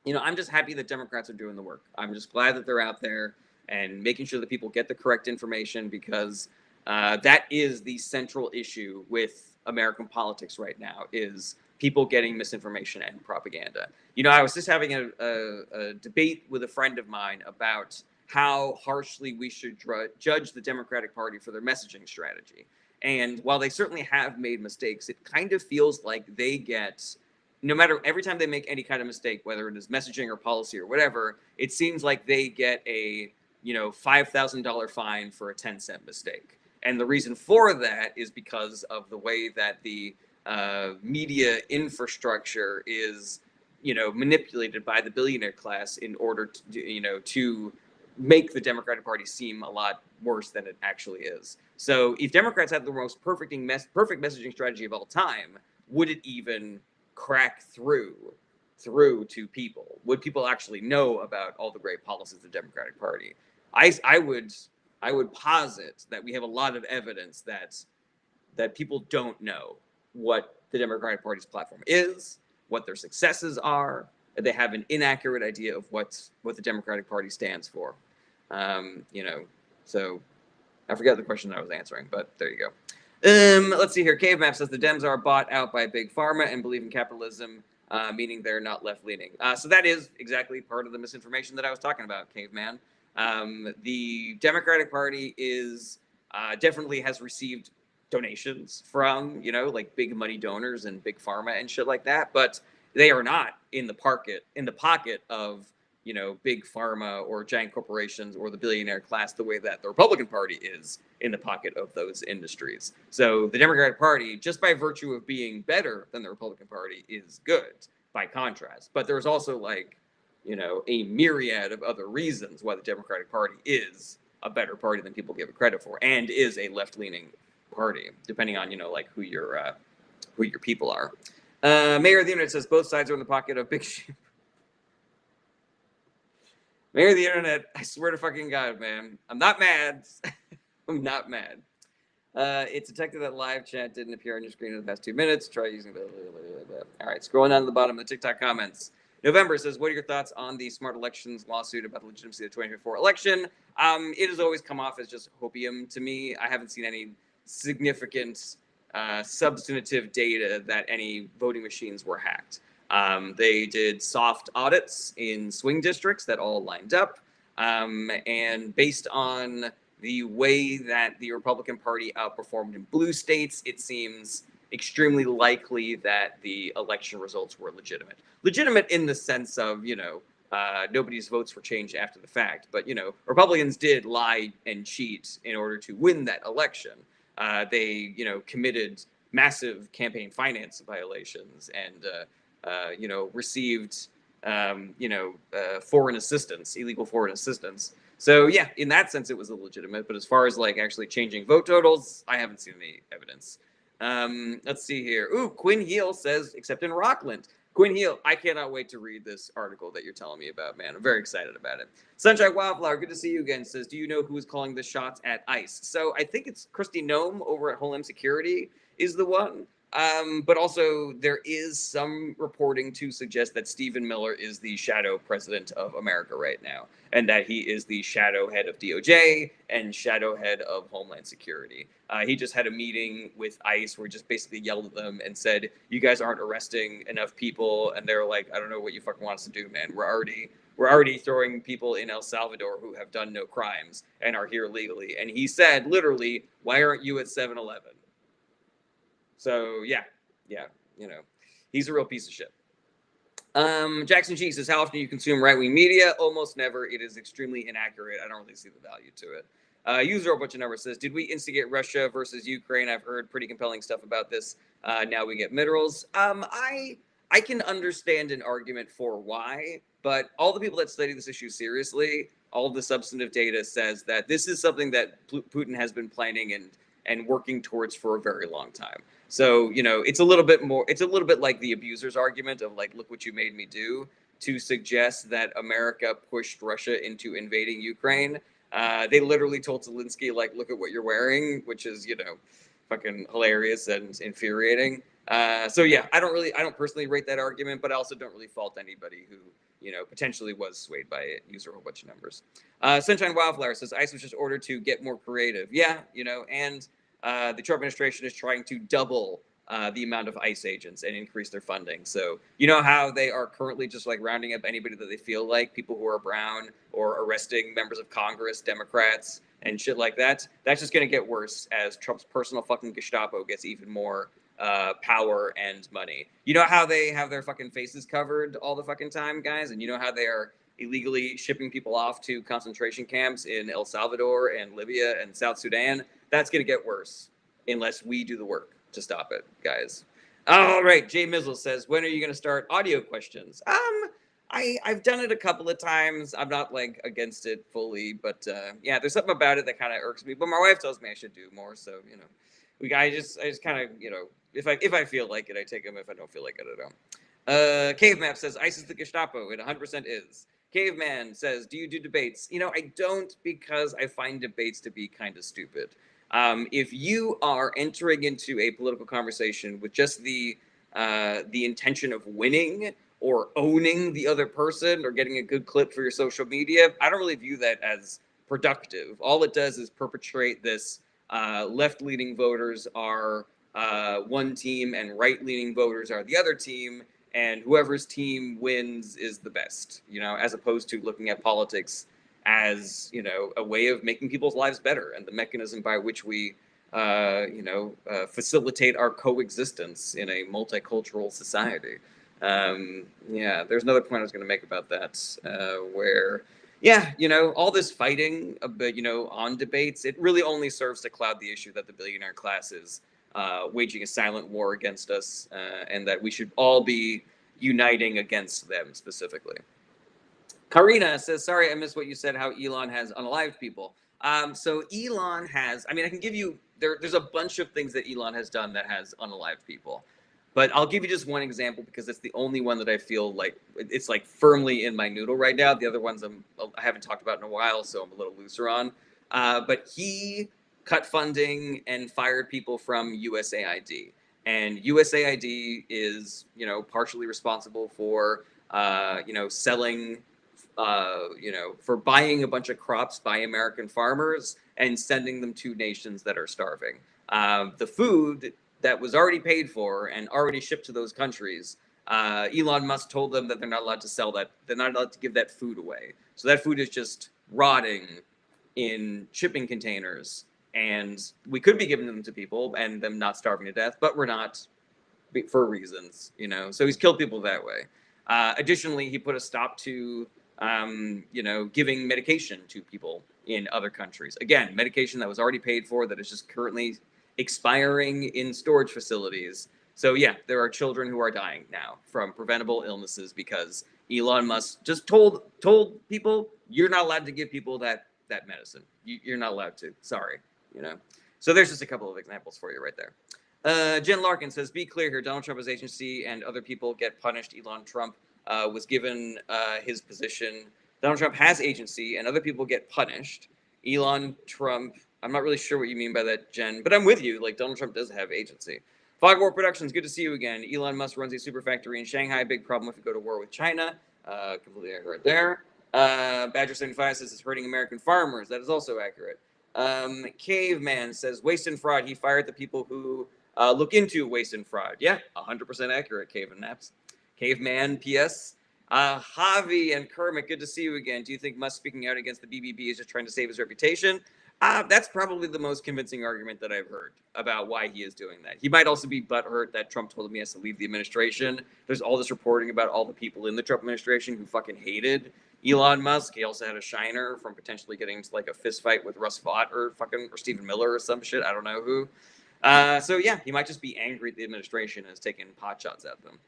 I'm just happy that Democrats are doing the work. I'm just glad that they're out there and making sure that people get the correct information, because that is the central issue with American politics right now, is people getting misinformation and propaganda. I was just having a debate with a friend of mine about how harshly we should judge the Democratic Party for their messaging strategy. And while they certainly have made mistakes, it kind of feels like they get, no matter, every time they make any kind of mistake, whether it is messaging or policy or whatever, it seems like they get a, $5,000 fine for a 10-cent mistake. And the reason for that is because of the way that the media infrastructure is, manipulated by the billionaire class in order to, to make the Democratic Party seem a lot worse than it actually is. So if Democrats had the most perfect messaging strategy of all time, would it even crack through to people? Would people actually know about all the great policies of the Democratic Party? I would posit that we have a lot of evidence that people don't know what the Democratic Party's platform is, what their successes are. They have an inaccurate idea of what the Democratic Party stands for. So I forget the question that I was answering, but there you go. Let's see here. Cave Map says the Dems are bought out by Big Pharma and believe in capitalism, meaning they're not left-leaning. So that is exactly part of the misinformation that I was talking about, Caveman. The Democratic Party is definitely has received donations from, like big money donors and Big Pharma and shit like that, but they are not in the pocket of, Big Pharma or giant corporations or the billionaire class the way that the Republican Party is in the pocket of those industries. So the Democratic Party, just by virtue of being better than the Republican Party, is good by contrast. But there's also a myriad of other reasons why the Democratic Party is a better party than people give it credit for, and is a left-leaning party, depending on who your people are. Mayor of the Internet says both sides are in the pocket of big sheep. Mayor of the Internet, I swear to fucking God, man, I'm not mad. I'm not mad. It's detected that live chat didn't appear on your screen in the past 2 minutes. Try using blah, blah, blah, blah. All right, scrolling down to the bottom of the TikTok comments. November says, what are your thoughts on the Smart Elections lawsuit about the legitimacy of the 2024 election? It has always come off as just hopium to me. I haven't seen any significant substantive data that any voting machines were hacked. They did soft audits in swing districts that all lined up. And based on the way that the Republican Party outperformed in blue states, it seems extremely likely that the election results were legitimate. Legitimate in the sense of, nobody's votes were changed after the fact. But, Republicans did lie and cheat in order to win that election. They, committed massive campaign finance violations and, received, foreign assistance, illegal foreign assistance. So yeah, in that sense, it was illegitimate. But as far as actually changing vote totals, I haven't seen any evidence. Let's see here. Ooh, Quinn Heel says, except in Rockland. Quinn Heel, I cannot wait to read this article that you're telling me about, man. I'm very excited about it. Sunshine Wildflower, good to see you again, says, do you know who is calling the shots at ICE? So I think it's Kristi Noem over at Homeland Security is the one. But also there is some reporting to suggest that Stephen Miller is the shadow president of America right now, and that he is the shadow head of DOJ and shadow head of Homeland Security. He just had a meeting with ICE where he just basically yelled at them and said, you guys aren't arresting enough people. And they're like, I don't know what you fucking want us to do, man. We're already throwing people in El Salvador who have done no crimes and are here legally. And he said, literally, why aren't you at 7-Eleven? So yeah, he's a real piece of shit. Jackson G says, how often do you consume right-wing media? Almost never. It is extremely inaccurate. I don't really see the value to it. User a bunch of numbers says, did we instigate Russia versus Ukraine? I've heard pretty compelling stuff about this. Now we get minerals. I can understand an argument for why, but all the people that study this issue seriously, all of the substantive data says that this is something that Putin has been planning and working towards for a very long time. So, it's a little bit like the abuser's argument of like, look what you made me do, to suggest that America pushed Russia into invading Ukraine. They literally told Zelensky, like, look at what you're wearing, which is, fucking hilarious and infuriating. So yeah, I don't personally rate that argument, but I also don't really fault anybody who, potentially was swayed by it. User a whole bunch of numbers. Sunshine Wildflower says, ICE was just ordered to get more creative. Yeah, and the Trump administration is trying to double the amount of ICE agents and increase their funding. So you know how they are currently just like rounding up anybody that they feel like, people who are brown, or arresting members of Congress, Democrats, and shit like that. That's just going to get worse as Trump's personal fucking Gestapo gets even more power and money. You know how they have their fucking faces covered all the fucking time, guys? And you know how they are illegally shipping people off to concentration camps in El Salvador and Libya and South Sudan? That's going to get worse unless we do the work to stop it, guys. All right, Jay Mizzle says, when are you going to start audio questions? I've done it a couple of times. I'm not like against it fully, but yeah, there's something about it that kind of irks me. But my wife tells me I should do more, so I just kind of if I feel like it, I take them. If I don't feel like it, I don't. Cavemap says ICE is the Gestapo. It 100% is. Caveman says, do you do debates? I don't, because I find debates to be kind of stupid. If you are entering into a political conversation with just the intention of winning or owning the other person or getting a good clip for your social media, I don't really view that as productive. All it does is perpetrate this left-leaning voters are one team and right-leaning voters are the other team, and whoever's team wins is the best, as opposed to looking at politics as, a way of making people's lives better and the mechanism by which we, facilitate our coexistence in a multicultural society. Yeah, there's another point I was going to make about that, where, yeah, all this fighting, on debates, it really only serves to cloud the issue that the billionaire class is waging a silent war against us, and that we should all be uniting against them specifically. Karina says, sorry, I missed what you said, how Elon has unalived people. So Elon has, I can give you, there's a bunch of things that Elon has done that has unalived people. But I'll give you just one example because it's the only one that I feel like it's like firmly in my noodle right now. The other ones I haven't talked about in a while, so I'm a little looser on. But he cut funding and fired people from USAID. And USAID is, partially responsible for, selling, for buying a bunch of crops by American farmers and sending them to nations that are starving. The food that was already paid for and already shipped to those countries, Elon Musk told them that they're not allowed to sell that. They're not allowed to give that food away. So that food is just rotting in shipping containers. And we could be giving them to people and them not starving to death, but we're not, for reasons, So he's killed people that way. Additionally, he put a stop to, giving medication to people in other countries. Again, medication that was already paid for that is just currently expiring in storage facilities. So yeah, there are children who are dying now from preventable illnesses because Elon Musk just told people, you're not allowed to give people that medicine. You're not allowed to. Sorry, So there's just a couple of examples for you right there. Jen Larkin says, be clear here. Donald Trump has agency and other people get punished. Elon Trump was given his position. Donald Trump has agency and other people get punished. Elon Trump, I'm not really sure what you mean by that, Jen, but I'm with you. Like, Donald Trump does have agency. Fog War Productions, good to see you again. Elon Musk runs a super factory in Shanghai. Big problem if we go to war with China. Completely accurate there. Badger75 says it's hurting American farmers. That is also accurate. Caveman says waste and fraud. He fired the people who look into waste and fraud. Yeah, 100% accurate, Caveman Naps. Caveman, P.S. Javi and Kermit, good to see you again. Do you think Musk speaking out against the BBB is just trying to save his reputation? That's probably the most convincing argument that I've heard about why he is doing that. He might also be butthurt that Trump told him he has to leave the administration. There's all this reporting about all the people in the Trump administration who fucking hated Elon Musk. He also had a shiner from potentially getting into like a fist fight with Russ Vought or Stephen Miller or some shit. I don't know who. So yeah, he might just be angry at the administration and is taking pot shots at them.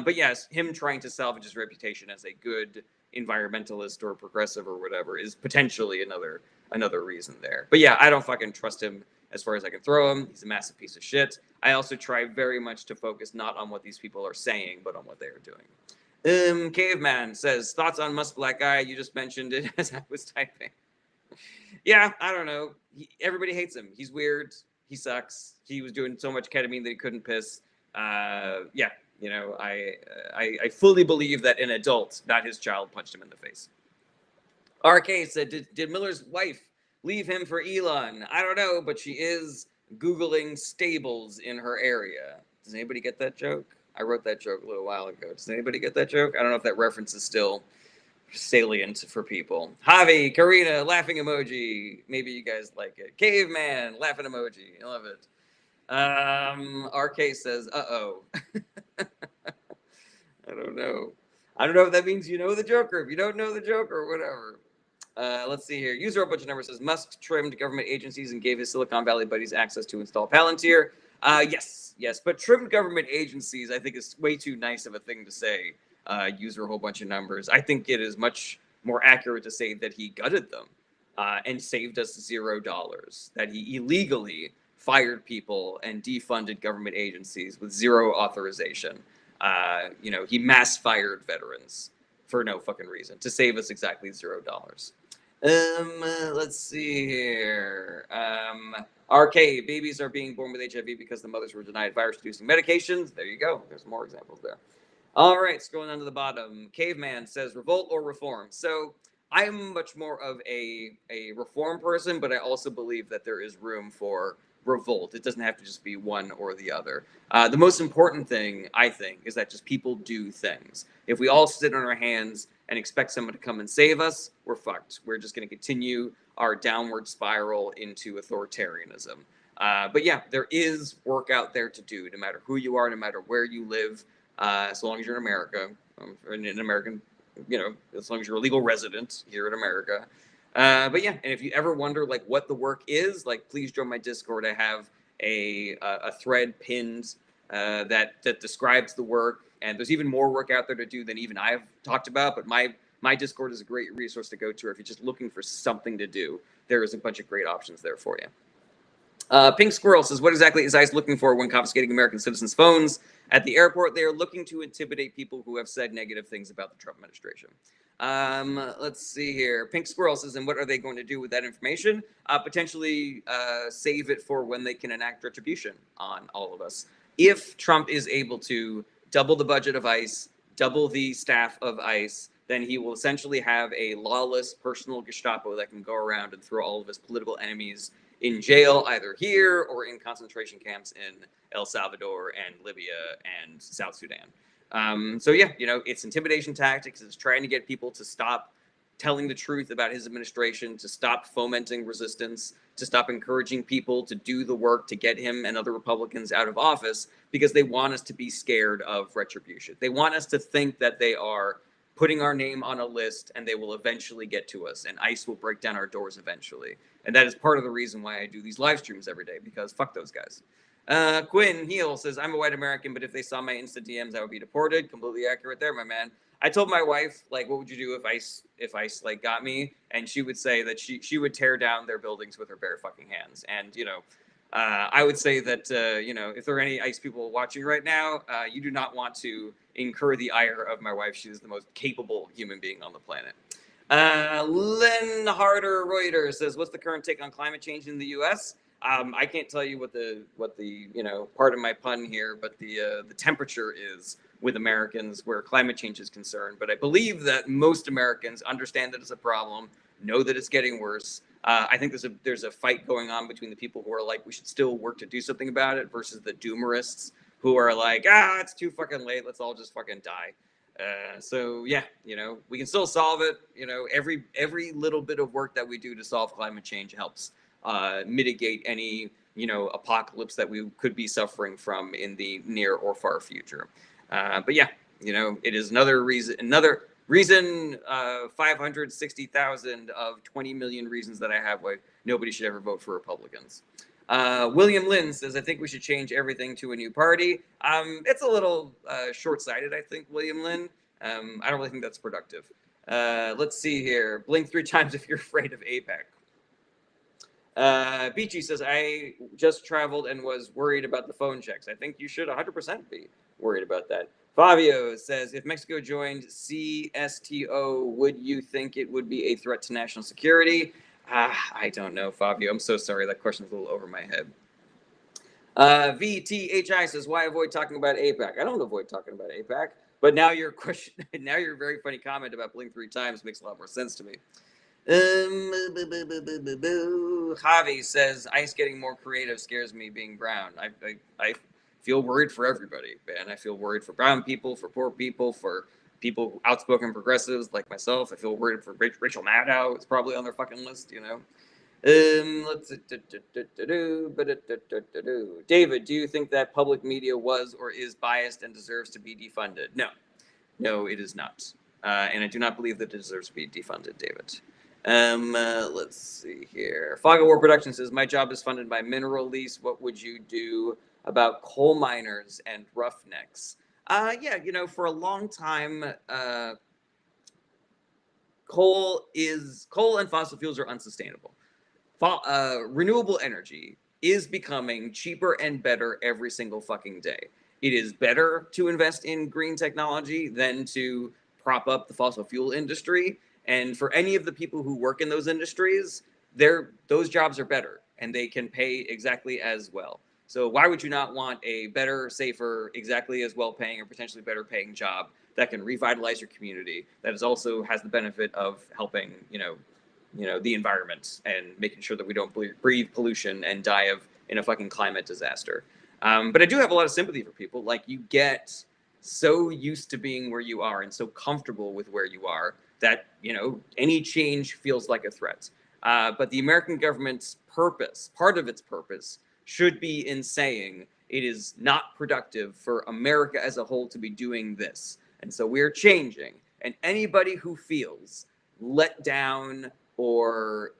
But yes, him trying to salvage his reputation as a good environmentalist or progressive or whatever is potentially another reason there. But yeah, I don't fucking trust him as far as I can throw him. He's a massive piece of shit. I also try very much to focus not on what these people are saying, but on what they are doing. Caveman says, thoughts on Musk Black Eye? You just mentioned it as I was typing. Yeah, I don't know. Everybody hates him. He's weird. He sucks. He was doing so much ketamine that he couldn't piss. Yeah, you know, I fully believe that an adult, not his child, punched him in the face. RK said, did Miller's wife leave him for Elon? I don't know, but she is Googling stables in her area. Does anybody get that joke? I wrote that joke a little while ago. Does anybody get that joke? I don't know if that reference is still salient for people. Javi, Karina, laughing emoji. Maybe you guys like it. Caveman, laughing emoji. I love it. RK says, uh-oh. I don't know. I don't know if that means you know the joke or if you don't know the joke or whatever. Let's see here. User a bunch of numbers says Musk trimmed government agencies and gave his Silicon Valley buddies access to install Palantir. Yes. But trimmed government agencies, I think, is way too nice of a thing to say. User a whole bunch of numbers. I think it is much more accurate to say that he gutted them and saved us $0. That he illegally fired people and defunded government agencies with zero authorization. He mass fired veterans for no fucking reason to save us exactly $0. Let's see here. RK, babies are being born with HIV because the mothers were denied virus-reducing medications. There you go. There's more examples there. All right, scrolling down to the bottom. Caveman says, revolt or reform? So I'm much more of a reform person, but I also believe that there is room for revolt. It doesn't have to just be one or the other. The most important thing, I think, is that just people do things. If we all sit on our hands and expect someone to come and save us, we're fucked. We're just going to continue our downward spiral into authoritarianism. But yeah, there is work out there to do, no matter who you are, no matter where you live, so long as you're in America, or an American, as long as you're a legal resident here in America. But yeah, and if you ever wonder like what the work is, like please join my Discord. I have a thread pinned that describes the work, and there's even more work out there to do than even I've talked about. But my Discord is a great resource to go to if you're just looking for something to do. There is a bunch of great options there for you. Pink Squirrel says, what exactly is ICE looking for when confiscating American citizens' phones at the airport? They are looking to intimidate people who have said negative things about the Trump administration. Let's see here. Pink Squirrel says, and what are they going to do with that information? Potentially save it for when they can enact retribution on all of us. If Trump is able to double the budget of ICE, double the staff of ICE, then he will essentially have a lawless personal Gestapo that can go around and throw all of his political enemies in jail, either here or in concentration camps in El Salvador and Libya and South Sudan. So yeah, it's intimidation tactics. It's trying to get people to stop telling the truth about his administration, to stop fomenting resistance, to stop encouraging people to do the work to get him and other Republicans out of office, because they want us to be scared of retribution. They want us to think that they are putting our name on a list and they will eventually get to us and ICE will break down our doors eventually. And that is part of the reason why I do these live streams every day, because fuck those guys. Quinn Heel says, I'm a white American, but if they saw my Insta DMs, I would be deported. Completely accurate there, my man. I told my wife, like, what would you do if ICE like got me? And she would say that she would tear down their buildings with her bare fucking hands. And, I would say that, if there are any ICE people watching right now, you do not want to incur the ire of my wife. She is the most capable human being on the planet. Lynn Harder Reuter says, "What's the current take on climate change in the U.S.?" I can't tell you what the pardon my pun here, but the temperature is with Americans where climate change is concerned. But I believe that most Americans understand that it's a problem, know that it's getting worse. I think there's a fight going on between the people who are like, we should still work to do something about it, versus the doomerists who are like, it's too fucking late. Let's all just fucking die. So yeah, we can still solve it. Every little bit of work that we do to solve climate change helps mitigate any apocalypse that we could be suffering from in the near or far future. But yeah, it is another reason 560,000 of 20 million reasons that I have why nobody should ever vote for Republicans. William Lynn says, "I think we should change everything to a new party." It's a little short-sighted, I think, William Lynn. I don't really think that's productive. Let's see here. Blink 3 times if you're afraid of APEC. Beachy says, "I just traveled and was worried about the phone checks." I think you should 100% be worried about that. Fabio says, "If Mexico joined CSTO, would you think it would be a threat to national security?" I don't know, Fabio. I'm so sorry. That question's a little over my head. VTHI says, "Why avoid talking about APEC?" I don't avoid talking about APEC, but now your question, now your very funny comment about blink 3 times makes a lot more sense to me. Javi says, "ICE getting more creative scares me being brown." I feel worried for everybody, man. I feel worried for brown people, for poor people, for people, outspoken progressives like myself. I feel worried for Rachel Maddow. It's probably on their fucking list, Let's David, do you think that public media was or is biased and deserves to be defunded? No, it is not. And I do not believe that it deserves to be defunded, David. Let's see here. Fog of War Production says, "My job is funded by mineral lease. What would you do about coal miners and roughnecks?" Yeah, for a long time, coal and fossil fuels are unsustainable. Renewable energy is becoming cheaper and better every single fucking day. It is better to invest in green technology than to prop up the fossil fuel industry. And for any of the people who work in those industries, those jobs are better and they can pay exactly as well. So why would you not want a better, safer, exactly as well paying or potentially better paying job that can revitalize your community, that is also has the benefit of helping, the environment and making sure that we don't breathe pollution and die in a fucking climate disaster. But I do have a lot of sympathy for people. Like, you get so used to being where you are and so comfortable with where you are that, any change feels like a threat. But the American government's purpose, part of its purpose, should be in saying it is not productive for America as a whole to be doing this. And so we're changing. And anybody who feels let down or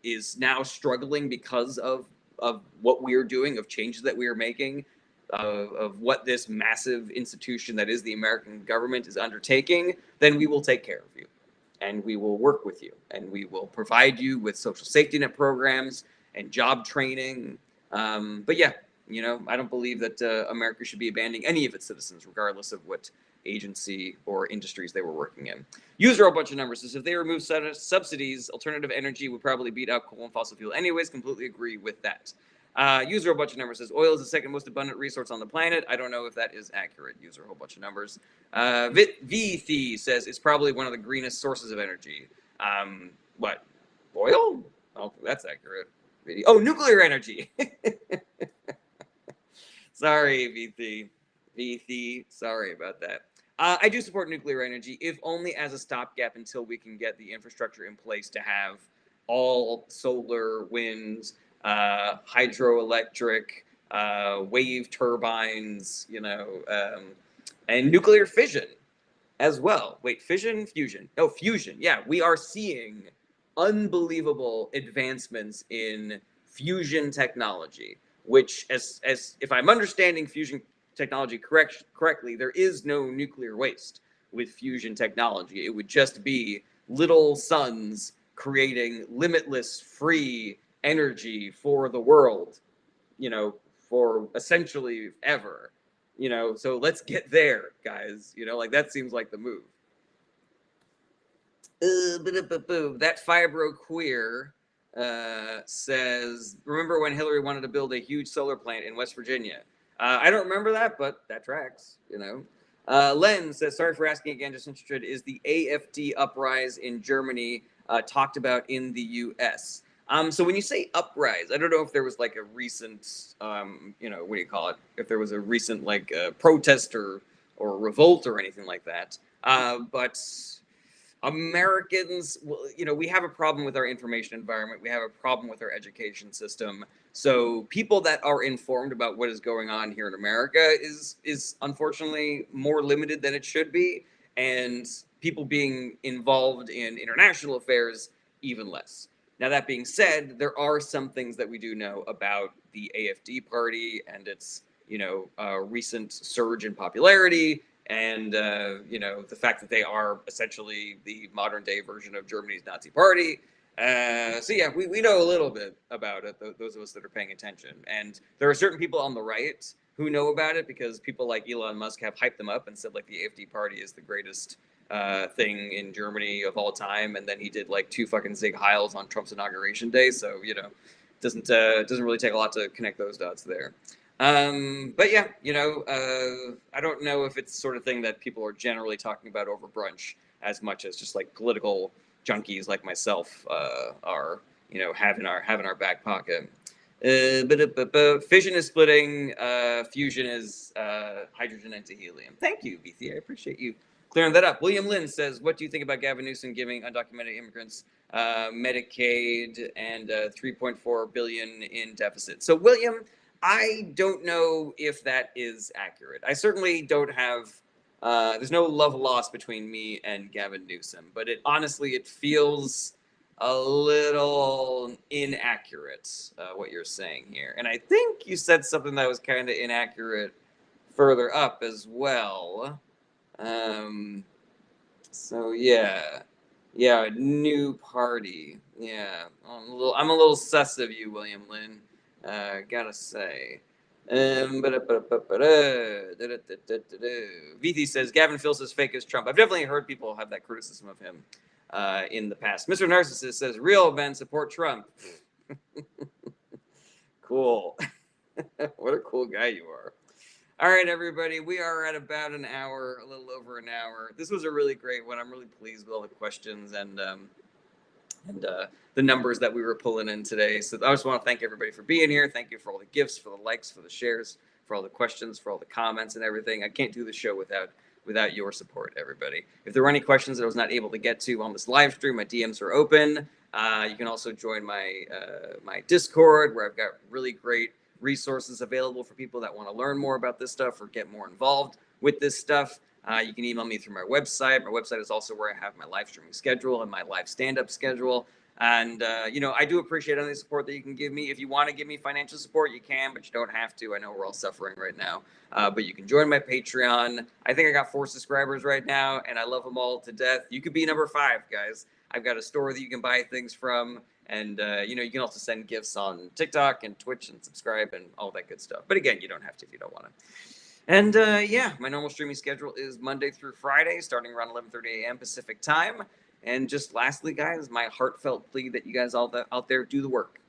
is now struggling because of what we are doing, of changes that we are making, of what this massive institution that is the American government is undertaking, then we will take care of you, and we will work with you, and we will provide you with social safety net programs and job training. But yeah, I don't believe that America should be abandoning any of its citizens, regardless of what agency or industries they were working in. User a bunch of numbers says, "If they remove subsidies, alternative energy would probably beat out coal and fossil fuel anyways." Completely agree with that. User a bunch of numbers says, "Oil is the second most abundant resource on the planet." I don't know if that is accurate. User a whole bunch of numbers. VT says, "It's probably one of the greenest sources of energy." What? Oil? Oh, that's accurate. Oh, nuclear energy. Sorry, VT. VT, sorry about that. I do support nuclear energy, if only as a stopgap until we can get the infrastructure in place to have all solar, wind, hydroelectric, wave turbines, and nuclear fission as well. Wait, fission, fusion? No, fusion. Yeah, we are seeing unbelievable advancements in fusion technology, which, as if I'm understanding fusion technology correctly, there is no nuclear waste with fusion technology. It would just be little suns creating limitless free energy for the world, for essentially ever, so let's get there, guys, like that seems like the move. That fibro queer says, remember when Hillary wanted to build a huge solar plant in West Virginia? I don't remember that, but that tracks. Len says, sorry for asking again, just interested, is the AFD uprise in Germany talked about in the US? So when you say uprise, I don't know if there was like a recent, what do you call it? If there was a recent like protest or revolt or anything like that. But Americans, we have a problem with our information environment. We have a problem with our education system. So people that are informed about what is going on here in America is unfortunately more limited than it should be, and people being involved in international affairs even less. Now that being said, there are some things that we do know about the AFD party and its recent surge in popularity, and the fact that they are essentially the modern day version of Germany's Nazi party. So yeah, we know a little bit about it, those of us that are paying attention. And there are certain people on the right who know about it because people like Elon Musk have hyped them up and said like the AfD party is the greatest thing in Germany of all time. And then he did like 2 fucking Zig Heils on Trump's inauguration day. So doesn't really take a lot to connect those dots there. But yeah, I don't know if it's the sort of thing that people are generally talking about over brunch as much as just like political junkies like myself are, have in our back pocket. Fission is splitting, fusion is hydrogen into helium. Thank you, VC. I appreciate you clearing that up. William Lynn says, what do you think about Gavin Newsom giving undocumented immigrants Medicaid and 3.4 billion in deficit? So, William, I don't know if that is accurate. I certainly don't have. There's no love lost between me and Gavin Newsom, but it feels a little inaccurate what you're saying here. And I think you said something that was kind of inaccurate further up as well. So yeah, new party. Yeah, I'm a little sus of you, William Lynn. Gotta say. VT says Gavin feels as fake as Trump. I've definitely heard people have that criticism of him in the past. Mr. Narcissist says real men support Trump. Cool. What a cool guy you are. All right, everybody, we are at about an hour, a little over an hour. This was a really great one. I'm really pleased with all the questions and the numbers that we were pulling in today. So I just want to thank everybody for being here. Thank you for all the gifts, for the likes, for the shares, for all the questions, for all the comments and everything. I can't do the show without your support, everybody. If there were any questions that I was not able to get to on this live stream, my DMs are open. You can also join my my Discord, where I've got really great resources available for people that want to learn more about this stuff or get more involved with this stuff. You can email me through my website. My website is also where I have my live streaming schedule and my live stand-up schedule. And, I do appreciate any support that you can give me. If you want to give me financial support, you can, but you don't have to. I know we're all suffering right now. But you can join my Patreon. I think I got 4 subscribers right now, and I love them all to death. You could be number 5, guys. I've got a store that you can buy things from. And, you can also send gifts on TikTok and Twitch and subscribe and all that good stuff. But again, you don't have to if you don't want to. And my normal streaming schedule is Monday through Friday, starting around 11:30 a.m. Pacific time. And just lastly, guys, my heartfelt plea that you guys all out there do the work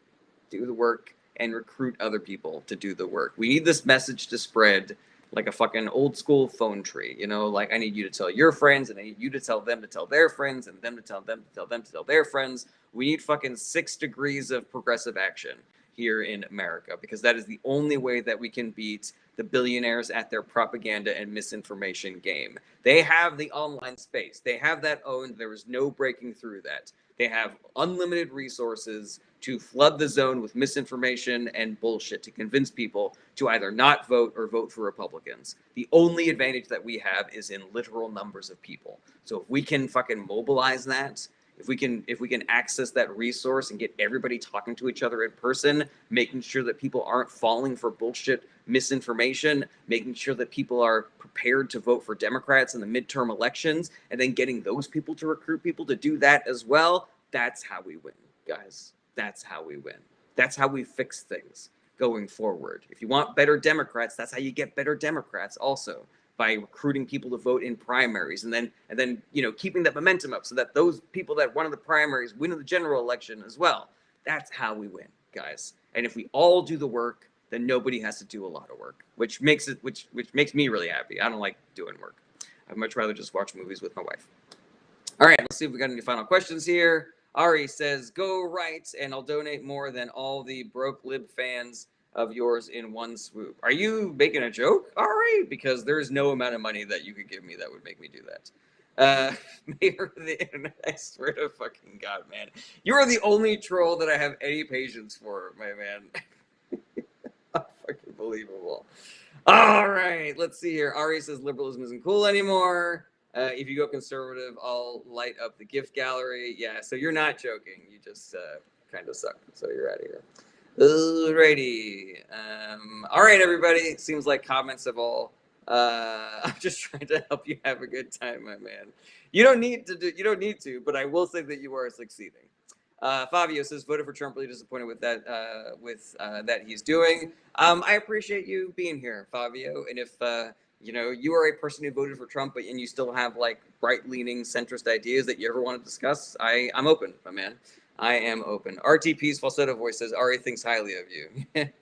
and recruit other people to do the work. We need this message to spread like a fucking old school phone tree. Like I need you to tell your friends, and I need you to tell them to tell their friends, and them to tell them to tell them to tell their friends. We need fucking 6 degrees of progressive action here in America, because that is the only way that we can beat the billionaires at their propaganda and misinformation game. They have the online space. They have that owned. There is no breaking through that. They have unlimited resources to flood the zone with misinformation and bullshit to convince people to either not vote or vote for Republicans. The only advantage that we have is in literal numbers of people. So if we can fucking mobilize that, if we can access that resource and get everybody talking to each other in person, making sure that people aren't falling for bullshit misinformation, making sure that people are prepared to vote for Democrats in the midterm elections, and then getting those people to recruit people to do that as well, that's how we win, guys. That's how we win. That's how we fix things going forward. If you want better Democrats, that's how you get better Democrats also, by recruiting people to vote in primaries, and then keeping that momentum up so that those people that won in the primaries win in the general election as well. That's how we win, guys. And if we all do the work, then nobody has to do a lot of work, which makes me really happy. I don't like doing work. I'd much rather just watch movies with my wife. All right, let's see if we got any final questions here. Ari says, "Go right, and I'll donate more than all the broke lib fans of yours in one swoop." Are you making a joke, Ari? Because there is no amount of money that you could give me that would make me do that. Mayor of the internet, I swear to fucking God, man. You are the only troll that I have any patience for, my man. Fucking believable. All right, let's see here. Ari says liberalism isn't cool anymore. If you go conservative, I'll light up the gift gallery. Yeah, so you're not joking. You just kind of suck. So you're out of here. Alrighty. All right, everybody. Seems like comments have all. I'm just trying to help you have a good time, my man. You don't need to, but I will say that you are succeeding. Fabio says voted for Trump. Really disappointed with that. That he's doing. I appreciate you being here, Fabio. And if you are a person who voted for Trump, and you still have like right-leaning centrist ideas that you ever want to discuss, I'm open, my man. I am open. RTP's falsetto voice says Ari thinks highly of you.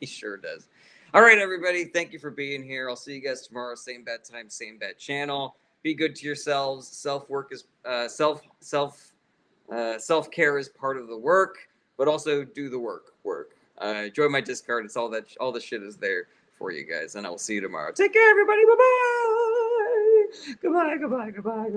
He sure does. All right, everybody. Thank you for being here. I'll see you guys tomorrow. Same bad time, same bad channel. Be good to yourselves. Self-care is part of the work, but also do the work. Join my Discord. It's all the shit is there for you guys, and I will see you tomorrow. Take care, everybody. Bye bye. Goodbye.